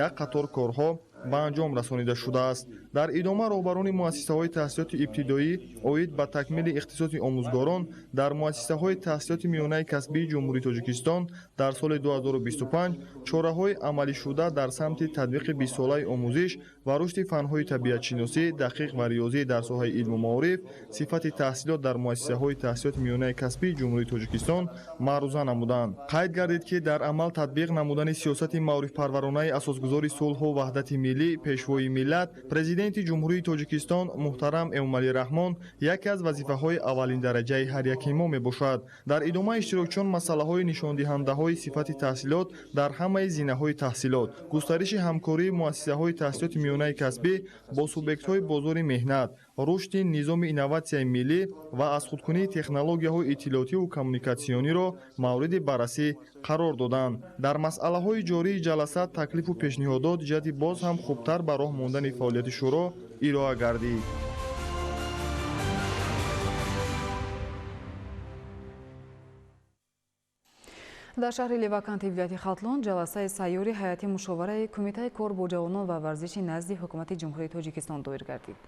F: як қатор корҳо ба анҷом расонида шудааст. дар идома роҳбарони муассисаҳои таҳсилоти ибтидоӣ оид ба такмили ихтисоси омӯзгорон дар муассисаҳои таҳсилоти миёнаи касбии ҷумҳурии Тоҷикистон дар соли 2025 чораҳои амалишуда дар самти татбиқи 20-солаи омӯзиш ва рушди фанҳои табиатшиносӣ, дақиқ ва риёзӣ дар соҳаи илму маориф, сифати таҳсилот дар муассисаҳои таҳсилоти миёнаи касбии ҷумҳурии Тоҷикистон маъруза намуданд. қайд гардид ки дар амал татбиқ намудани сиёсати маорифпарваронаи асосгузори сулҳу ваҳдати миллӣ пешвои миллат президенти ҷумҳурии Тоҷикистон муҳтарам Эмомалӣ Раҳмон яке аз вазифаҳои аввалиндараҷаи ҳар яки мо мебошад. дар идома иштирокчиён масъалаҳои нишондиҳандаҳои сифати таҳсилот дар ҳамаи зинаҳои таҳсилот, густариши ҳамкории муассисаҳои таҳсилоти миёнаи касбӣ бо субъектҳои бозори меҳнат, рушди низоми инноватсияи миллӣ ва азхудкунии технологияҳои иттилоотиву коммуникатсиониро мавриди баррасӣ қарор доданд. дар масъалаҳои ҷории ҷаласа таклифу пешниҳодот ҷиҳати боз ҳам хубтар ба роҳ мондани фаъолияти шӯро ироа гардид.
A: дар шаҳри Леваканти вилояти Хатлон ҷаласаи сайёри ҳайати мушовараи Кумитаи кор бо ҷавонон ва варзиши назди ҳукумати ҷумҳурии Тоҷикистон доир гардид.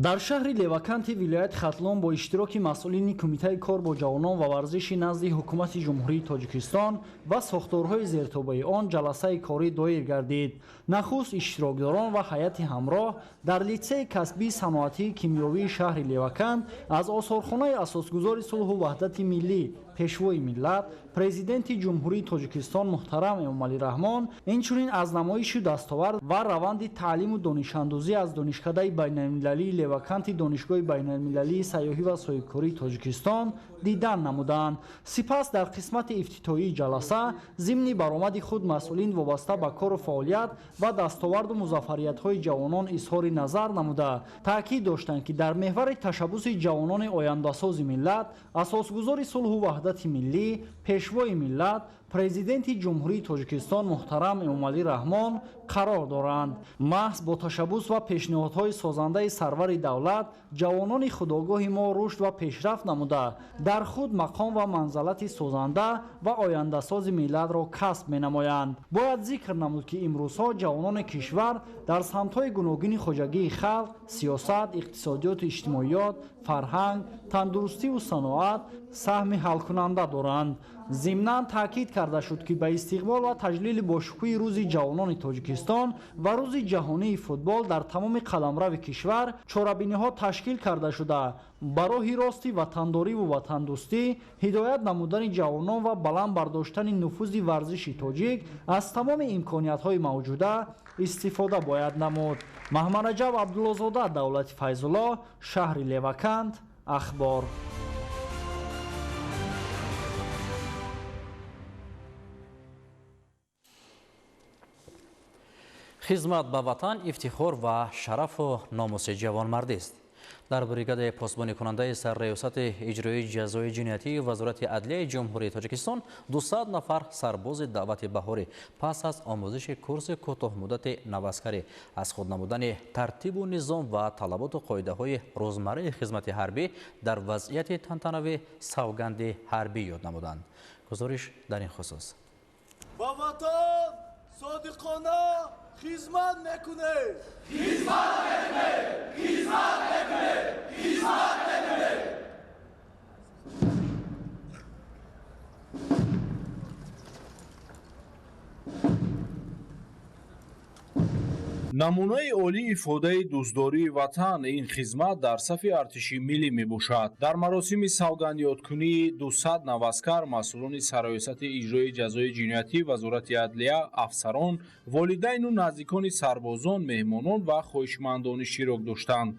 H: дар шаҳри Леваканти вилояти Хатлон бо иштироки масъулини Кумитаи кор бо ҷавонон ва варзиши назди ҳукумати ҷумҳурии Тоҷикистон ва сохторҳои зертобаи он ҷаласаи корӣ доир гардид. нахуст иштирокдорон ва ҳайати ҳамроҳ дар литсеи касбии саноатии кимиёвии шаҳри Левакант аз осорхонаи асосгузори сулҳу ваҳдати миллӣ пешвои миллат президенти ҷумҳурии Тоҷикистон муҳтарам Эмомалӣ Раҳмон инчунин аз намоиши дастовард ва раванди таълиму донишандозӣ аз донишкадаи байналмилалии Леваканти донишгоҳи байналмилалии сайёҳӣ ва соҳибкории Тоҷикистон дидан намуданд. сипас дар қисмати ифтитоҳии ҷаласа зимни баромади худ масъулин вобаста ба кору фаъолият ва дастоварду музаффариятҳои ҷавонон изҳори назар намуда таъкид доштанд ки дар меҳвари ташаббуси ҷавонони ояндасози миллат асосгузори сулҳу ваҳдати миллӣ пешвои миллат президенти ҷумҳурии Тоҷикистон муҳтарам Эмомалӣ Раҳмон қарор доранд. маҳз бо ташаббус ва пешниҳодҳои созандаи сарвари давлат ҷавонони худогоҳи мо рушд ва пешрафт намуда дар худ мақом ва манзалати созанда ва ояндасози миллатро касб менамоянд. бояд зикр намуд ки имрӯзҳо ҷавонони кишвар дар самтҳои гуногуни хоҷагии халқ, сиёсат, иқтисодиёту иҷтимоиёт, фарҳанг, тандурустиву саноат саҳми ҳалкунанда доранд. зимнан таъкид карда шуд ки ба истиқбол ва таҷлили бошукӯҳи рӯзи ҷавонони Тоҷикистон ва рӯзи ҷаҳонии футбол дар тамоми қаламрави кишвар чорабиниҳо ташкил карда шуда ба роҳи рости ватандориву ватандӯстӣ ҳидоят намудани ҷавонон ва баланд бардоштани нуфузи варзиши тоҷик аз тамоми имкониятҳои мавҷуда истифода бояд намуд. Маҳмадаҷаб Абдуллозода, Давлати Файзулло, шаҳри Левакант, ахбор.
B: хизмат ба ватан ифтихор ва шарафу номуси ҷавонмардист. дар бригадаи посбонӣкунандаи сарриёсати иҷроии ҷазои ҷиноятии вазорати адлияи ҷумҳурии Тоҷикистон 200 нафар сарбози даъвати баҳорӣ пас аз омӯзиши курси кӯтоҳмуддати наваскарӣ аз худ намудани тартибу низом ва талаботу қоидаҳои рӯзмарраи хизмати ҳарбӣ дар вазъияти тантанави савганди ҳарбӣ ёд намуданд. гузориш дар ин хусус.
W: ба ватан содиқона
D: خدمت میکنه
G: намунаи олии ифодаи дӯстдории ватан ин хизмат дар сафи артиши миллӣ мебошад. дар маросими савгандёткунии 200 наваскар масъулони сароясати иҷрои ҷазои ҷиноятӣ, вазорати адлия, афсарон, волидайну наздикони сарбозон, меҳмонон ва хоҳишмандони иштирок доштанд.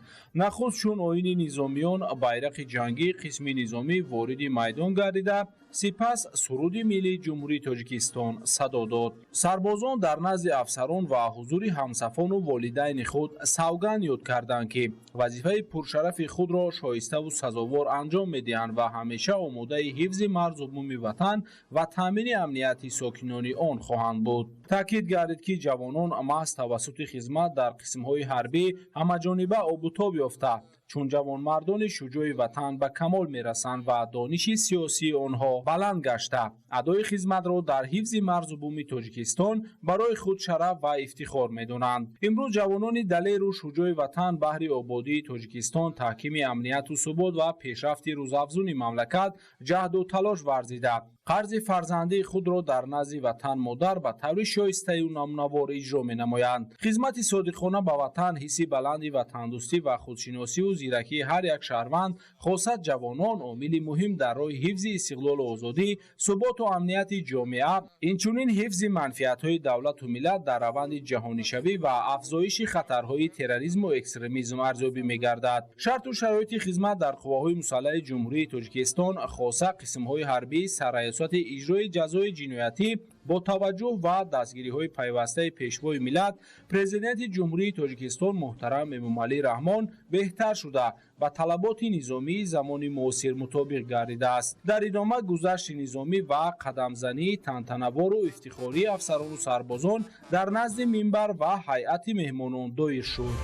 G: нахуст чун оини низомиён байрақи ҷангӣ қисми низомӣ вориди майдон гардида, сипас суруди миллии ҷумҳурии Тоҷикистон садо дод. сарбозон дар назди афсарон ва ҳузури ҳамсафону волидайни худ савганд ёд карданд ки вазифаи пуршарафи худро шоиставу сазовор анҷом медиҳанд ва ҳамеша омодаи ҳифзи марзу бумми ватан ва таъмини амнияти сокинони он хоҳанд буд. таъкид гардид ки ҷавонон маҳз тавассути хизмат дар қисмҳои ҳарбӣ ҳамаҷониба обутоб ёфта, чун ҷавонмардони шуҷои ватан ба камол мерасанд ва дониши сиёсии онҳо баланд гашта, адои хизматро дар ҳифзи марзу бумми Тоҷикистон барои худ шараф ва ифтихор медонанд. имрӯз ҷавонони далеру шуҷои ватан баҳри ободии Тоҷикистон, таҳкими амнияту субот ва пешрафти рӯзафзуни мамлакат ҷаҳду талош варзида, қарзи фарзандии худро дар назди ватан модар ба таври шоистаю намунавор иҷро менамоянд. хизмати содиқона ба ватан ҳисси баланди ватандӯстӣ ва худшиносию зиракии ҳар як шаҳрванд, хосат ҷавонон, омили муҳим дар роҳи ҳифзи истиқлолу озодӣ, суботу амнияти ҷомеа, инчунин ҳифзи манфиатҳои давлату миллат дар раванди ҷаҳонишавӣ ва афзоиши хатарҳои терроризму экстремизм арзёбӣ мегардад. шарту шароити хизмат дар қувваҳои мусаллаҳи ҷумҳурии Тоҷикистон, хоса қисмҳои ҳарбӣ, сарраёсати иҷрои ҷазои ҷиноятӣ бо таваҷҷӯҳ ва дастгириҳои пайвастаи пешвои миллат, президенти ҷумҳурии Тоҷикистон муҳтарам Эмомалӣ Раҳмон беҳтар шуда ба талаботи низомии замони муосир мутобиқ гардидааст. дар идома гузашти низомӣ ва қадамзании тантанавору ифтихории афсарону сарбозон дар назди минбар ва ҳайати меҳмонон доир шуд.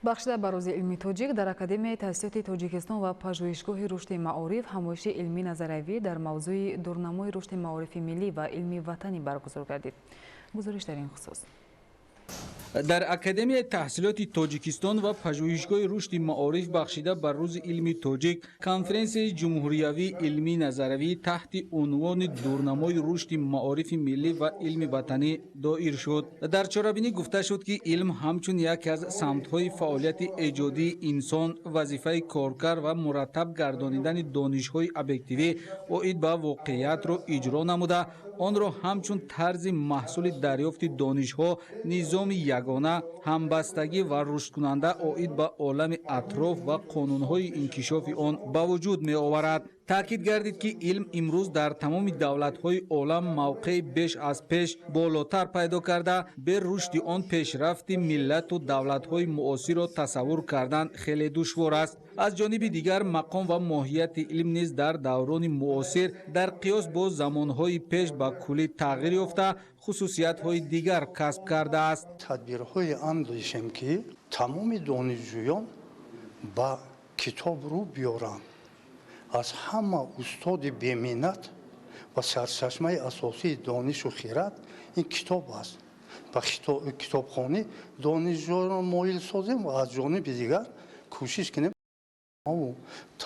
A: бахшида ба рӯзи илми тоҷик дар академияи таҳсилоти Тоҷикистон ва пажӯҳишгоҳи рушди маориф ҳамоиши илмӣ назаравӣ дар мавзӯи дурнамои рушди маорифи миллӣ ва илми ватанӣ баргузор гардид. гузориш дар ин хусус.
W: дар академияи таҳсилоти Тоҷикистон ва пажӯҳишгоҳи рушди маориф бахшида бар рӯзи илми тоҷик конференсияи ҷумҳуриявии илмӣ назаравӣ таҳти унвони дурнамои рушди маорифи миллӣ ва илми ватанӣ доир шуд. дар чорабинӣ гуфта шуд ки илм ҳамчун яке аз самтҳои фаъолияти эҷодии инсон, вазифаи коркар ва мураттаб гардонидани донишҳои объективӣ оид ба воқеиятро иҷро намуда, онро ҳамчун тарзи маҳсули дарёфти донишҳо, низоми ягона, ҳамбастагӣ ва рушдкунанда оид ба олами атроф ва қонунҳои инкишофи он ба вуҷуд меоварад. таъкид гардид ки илм имрӯз дар тамоми давлатҳои олам мавқеи беш аз пеш болотар пайдо карда, бе рушди он пешрафти миллату давлатҳои муосирро тасаввур кардан хеле душвор аст. аз ҷониби дигар мақом ва моҳияти илм низ дар даврони муосир дар қиёс бо замонҳои пеш ба куллӣ тағйир ёфта, хусусиятҳои дигар касб кардааст.
X: тадбирҳои андешем ки тамоми донишҷӯён ба китоб рӯ биёранд. аз ҳама устоди беминнат ва сарчашмаи асосии донишу хират ин китоб аст. ба китобхонӣ донишҷӯёнро моил созем ва аз ҷониби дигар кӯшиш кунем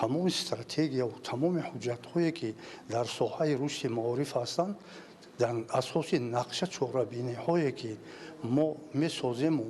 X: тамоми стратегияву тамоми ҳуҷҷатҳое ки дар соҳаи рушди маориф ҳастанд, дар асоси нақша чорабиниҳое ки мо месозему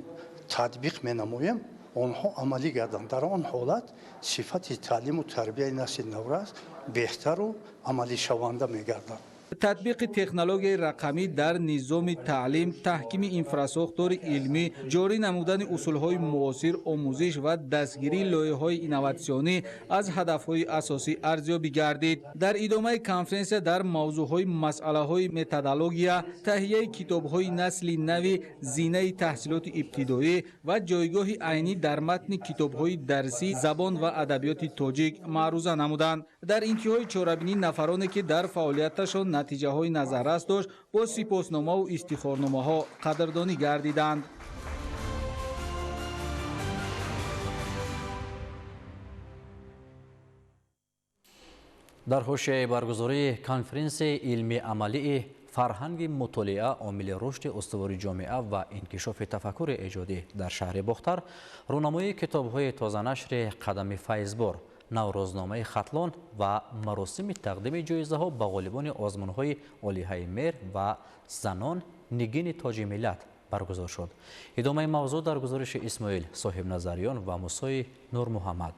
X: татбиқ менамоем, онҳо амалӣ гарданд. дар он ҳолат сифати таълиму тарбияи насли наврас беҳтару амалишаванда мегардад.
W: татбиқи технологияи рақамӣ дар низоми таълим, таҳкими инфрасохтори илмӣ, ҷорӣ намудани усулҳои муосир, омӯзиш ва дастгирии лоиҳаҳои инноватсионӣ аз ҳадафҳои асосӣ арзёбӣ гардид. дар идомаи конференсия дар мавзӯъҳои масъалаҳои методология, таҳияи китобҳои насли нави, зинаи таҳсилоти ибтидоӣ ва ҷойгоҳи айнӣ дар матни китобҳои дарсӣ забон ва адабиёти тоҷик маъруза намуданд. дар интиҳои чорабинӣ нафароне ки дар фаъолияташон натиҷаҳои назаррас дошт, бо сипосномаву истихорномаҳо қадрдонӣ гардиданд.
B: дар ҳошияи баргузории конференсияи илми амалии фарҳанги мутолиа омили рушди устувории ҷомеа ва инкишофи тафаккури эҷодӣ дар шаҳри Бохтар рӯнамоии китобҳои тозанашри қадами файзбор, наврӯзномаи хатлон ва маросими тақдими ҷоизаҳо ба ғолибони озмунҳои олиҳаи меҳр ва занон нигини тоҷи миллат баргузор шуд. идомаи мавзӯъ дар гузориши Исмоил Соҳибназарён ва Мусои Нурмуҳаммад.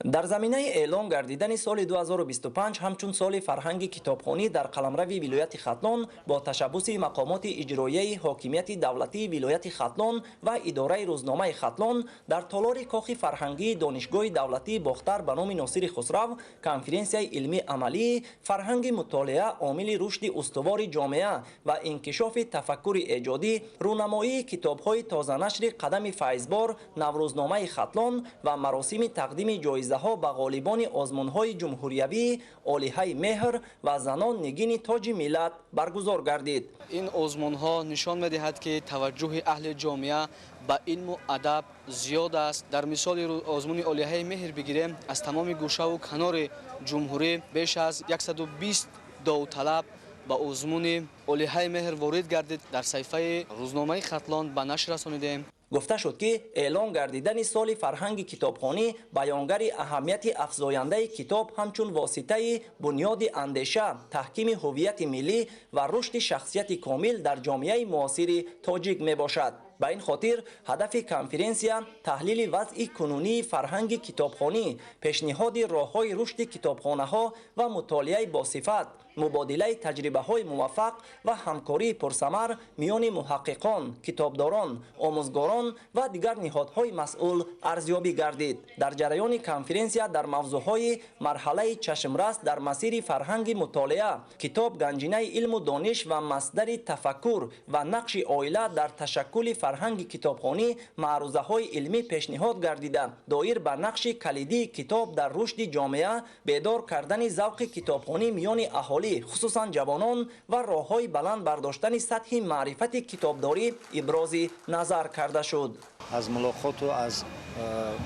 C: дар заминаи эълон гардидани соли 2025 ҳамчун соли фарҳанги китобхонӣ дар қаламрави вилояти Хатлон бо ташаббуси мақомоти иҷроияи ҳокимияти давлатии вилояти Хатлон ва идораи рӯзномаи Хатлон дар толори кохи фарҳангии донишгоҳи давлатии Бохтар ба номи Носири Хусрав конференсияи илми амалии фарҳанги мутолиа омили рушди устувори ҷомеа ва инкишофи тафаккури эҷодӣ, рӯнамоии китобҳои тозанашри қадами файзбор, наврӯзномаи Хатлон ва маросими тақдими ҷоизаҳо ба ғолибони озмунҳои ҷумҳуриявӣ, олиҳаи меҳр ва занон нигини тоҷи миллат баргузор гардид.
D: ин озмунҳо нишон медиҳад ки таваҷҷӯҳи аҳли ҷомеа ба илму адаб зиёд аст. дар мисоли озмуни олиҳаи меҳр бигирем, аз тамоми гӯшаву канори ҷумҳурӣ беш аз 120 довталаб ба озмуни олиҳаи меҳр ворид гардид. дар саҳифаи рӯзномаи Хатлон ба нашр расонидем.
C: гуфта шуд ки эълон гардидани соли фарҳанги китобхонӣ баёнгари аҳамияти афзояндаи китоб ҳамчун воситаи бунёди андеша, таҳкими ҳуввияти миллӣ ва рушди шахсияти комил дар ҷомеаи муосири тоҷик мебошад. ба ин хотир ҳадафи конференсия таҳлили вазъи кунунии фарҳанги китобхонӣ, пешниҳоди роҳҳои рушди китобхонаҳо ва мутолиаи босифат, мубодилаи таҷрибаҳои муваффақ ва ҳамкории пурсамар миёни муҳаққиқон, китобдорон, омӯзгорон ва дигар ниҳодҳои масъул арзёбӣ гардид. дар ҷараёни конференсия дар мавзӯъҳои марҳалаи чашмрас дар масири фарҳанги мутолиа, китоб ганҷинаи илму дониш ва масдари тафаккур ва нақши оила дар ташаккули фарҳанги китобхонӣ маърузаҳои илмӣ пешниҳод гардида, доир ба нақши калидии китоб дар рушди ҷомеа, бедор кардани завқи китобхонӣ миёни аҳолӣ, хусусан ҷавонон ва роҳҳои баланд бардоштани сатҳи маърифати китобдорӣ ибрози назар карда шуд.
L: аз мулоқоту аз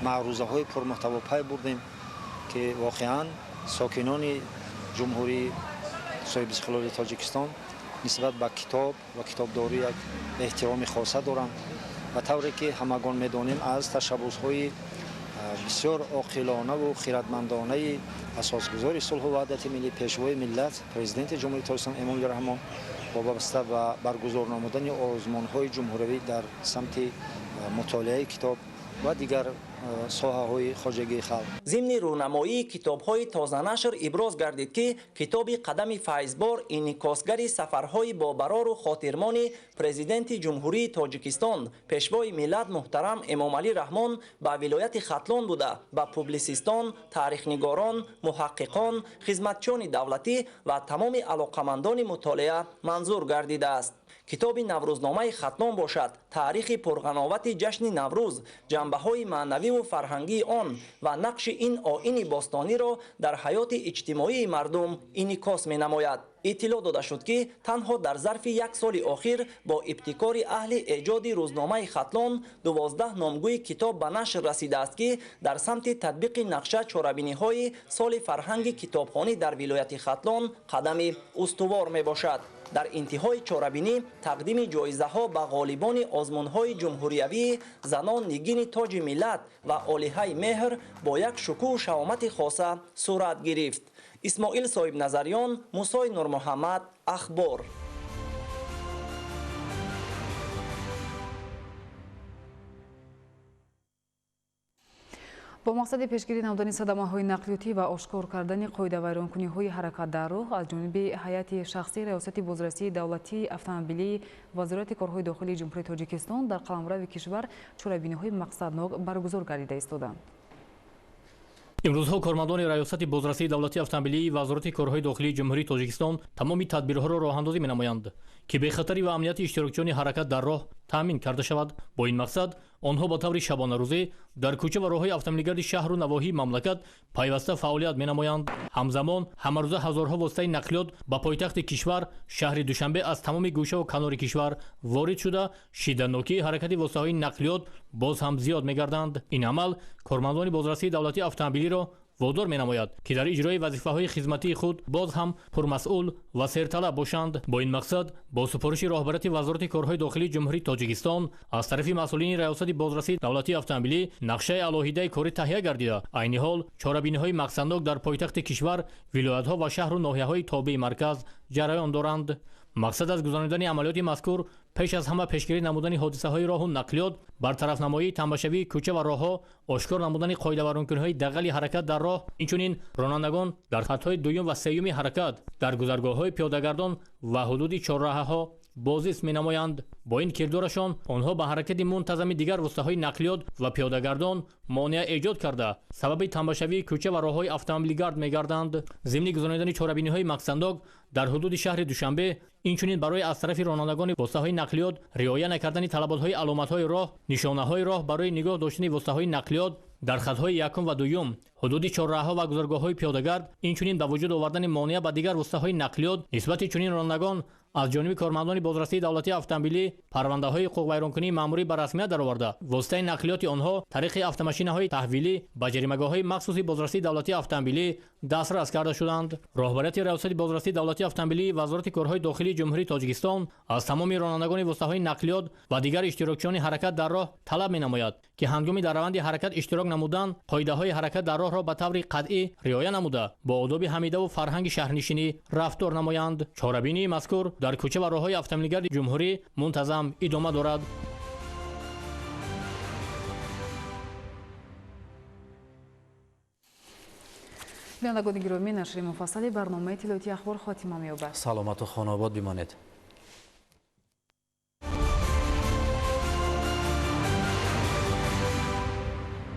L: маърузаҳои пурмуҳтаво пай бурдем ки воқеан сокинони ҷумҳурии соҳибистиқлоли Тоҷикистон нисбат ба китоб ва китобдорӣ як эҳтироми хоса доранд ва тавре ки ҳамагон медонем аз ташаббусҳои бисёр оқилонаву хиратмандонаи асосгузори сулҳу ваҳдати миллӣ, пешвои миллат, президенти ҷумҳурии Тоҷикистон Эмомали Раҳмон вобаста ба баргузор намудани озмунҳои ҷумҳуриявӣ дар самти мутолиаи китоб ва дигар соҳаҳои хоҷагии халқ.
C: зимни рӯнамоии китобҳои тозанашр иброз гардид ки китоби қадами файзбор инъикосгари сафарҳои бобарору хотирмони президенти ҷумҳурии Тоҷикистон, пешвои миллат муҳтарам Эмомалӣ Раҳмон ба вилояти Хатлон буда ба публисистон, таърихнигорон, муҳаққиқон, хизматчиёни давлатӣ ва тамоми алоқамандони мутолиа манзур гардидааст. китоби наврӯзномаи Хатлон бошад, таърихи пурғановати ҷашни Наврӯз, ҷанбаҳои маънавиву фарҳангии он ва нақши ин оини бостониро дар ҳаёти иҷтимоии мардум инъикос менамояд. иттилоъ дода шуд ки танҳо дар зарфи як соли охир бо ибтикори аҳли эҷоди рӯзномаи Хатлон 12 номгӯи китоб ба нашр расидааст ки дар самти татбиқи нақша чорабиниҳои соли фарҳанги китобхонӣ дар вилояти Хатлон қадами устувор мебошад. дар интиҳои чорабинӣ тақдими ҷоизаҳо ба ғолибони озмунҳои ҷумҳуриявӣ, занон нигини тоҷи миллат ва олиҳаи меҳр бо як шукӯҳу шаомати хоса сурат гирифт. исмоил Соҳибназарён, Мусои Нурмуҳаммад, Ахбор.
A: با مقصد پیشگیری نمودن صدمه‌های نقلیاتی و آشکار کردن قاعده ویرانکنی‌های حرکت در راه از جانب هیئت شخصی ریاست بازرسی دولتی اتومبیلی وزارت کارهای داخلی جمهوری تاجیکستان در قلمرو کشور چورابینی‌های مقصدناک برگزار گردیده ایستادند.
N: имрӯзҳо кормандони раёсати бозрасии давлатии автомобилии вазорати корҳои дохилии ҷумҳурии тоҷикистон тамоми тадбирҳоро роҳандозӣ менамоянд ки бехатарӣ ва амнияти иштирокчиёни ҳаракат дар роҳ таъмин карда шавад. бо ин мақсад онҳо ба таври шабонарӯзӣ дар кӯча ва роҳҳои автомобилгарди шаҳру навоҳии мамлакат пайваста фаъолият менамоянд. ҳамзамон ҳамарӯза ҳазорҳо воситаи нақлиёт ба пойтахти кишвар шаҳри Душанбе аз тамоми гӯшаву канори кишвар ворид шуда шиддатнокии ҳаракати воситаҳои нақлиёт боз ҳам зиёд мегарданд. ин амал кормандони бозрасии давлатии автомобилиро водор менамояд ки дар иҷрои вазифаҳои хизматии худ боз ҳам пурмасъул ва серталаб бошанд. Бо ин мақсад бо супориши роҳбарияти вазорати корҳои дохилии ҷумҳурии Тоҷикистон аз тарафи масъулини раёсати бозрасии давлатии автомобилӣ нақшаи алоҳидаи корӣ таҳия гардида, айни ҳол чорабиниҳои мақсандок дар пойтахти кишвар, вилоятҳо ва шаҳру ноҳияҳои тобеи марказ ҷараён доранд. мақсад аз гузаронидани амалиёти мазкур пеш аз ҳама пешгирӣ намудани ҳодисаҳои роҳу нақлиёт, бартарафнамоии тамбашавии кӯча ва роҳҳо, ошкор намудани қоидавайронкуниҳои дағали ҳаракат дар роҳ, инчунин ронандагон дар хатҳои дуюм ва сеюми ҳаракат дар гузаргоҳҳои пиёдагардон ва ҳудуди чорраҳаҳо бозист менамоянд. бо ин кирдорашон онҳо ба ҳаракати мунтазами дигар воситаҳои нақлиёт ва пиёдагардон монеа эҷод карда сабаби тамбашавии кӯча ва роҳҳои автомобилигард мегарданд. зимни гузаронидани чорабиниҳои мақсандок дар ҳудуди шаҳри Душанбе, инчунин барои аз тарафи ронандагони воситаҳои нақлиёт риоя накардани талаботҳои аломатҳои роҳ, нишонаҳои роҳ барои нигоҳ доштани воситаҳои нақлиёт дар хатҳои якум ва дуюм, ҳудуди чорраҳҳо ва гузаргоҳҳои пиёдагард, инчунин ба вуҷуд овардани монеа ба дигар воситаҳои нақлиёт нисбати чунин ронандагон аз ҷониби кормандони бозрасии давлатии автомобилӣ парвандаҳои ҳуқуқвайронкунии маъмурӣ ба расмият дароварда воситаи нақлиёти онҳо тариқи автомашинаҳои таҳвилӣ ба ҷаримагоҳҳои махсуси бозрасии давлатии автомобилӣ дастрас карда шуданд. роҳбарияти раёсати бозрасии давлатии автомобилии вазорати корҳои дохилии ҷумҳурии Тоҷикистон аз тамоми ронандагони воситаҳои нақлиёт ва дигар иштирокчиёни ҳаракат дар роҳ талаб менамояд ки ҳангоми дар раванди ҳаракат иштирок намудан қоидаҳои ҳаракат дар роҳро ба таври қатъӣ риоя намуда бо одоби ҳамидаву фарҳанги шаҳрнишинӣ рафтор намоянд. чорабинии мазкур дар кӯча ва роҳҳои автомобилигарди ҷумҳурӣ мунтазам идома дорад.
A: бинандагони гиромӣ, нашри муфассали барномаи иттилоъоти ахбор хотима меёбад.
B: саломату хонобод бимонед.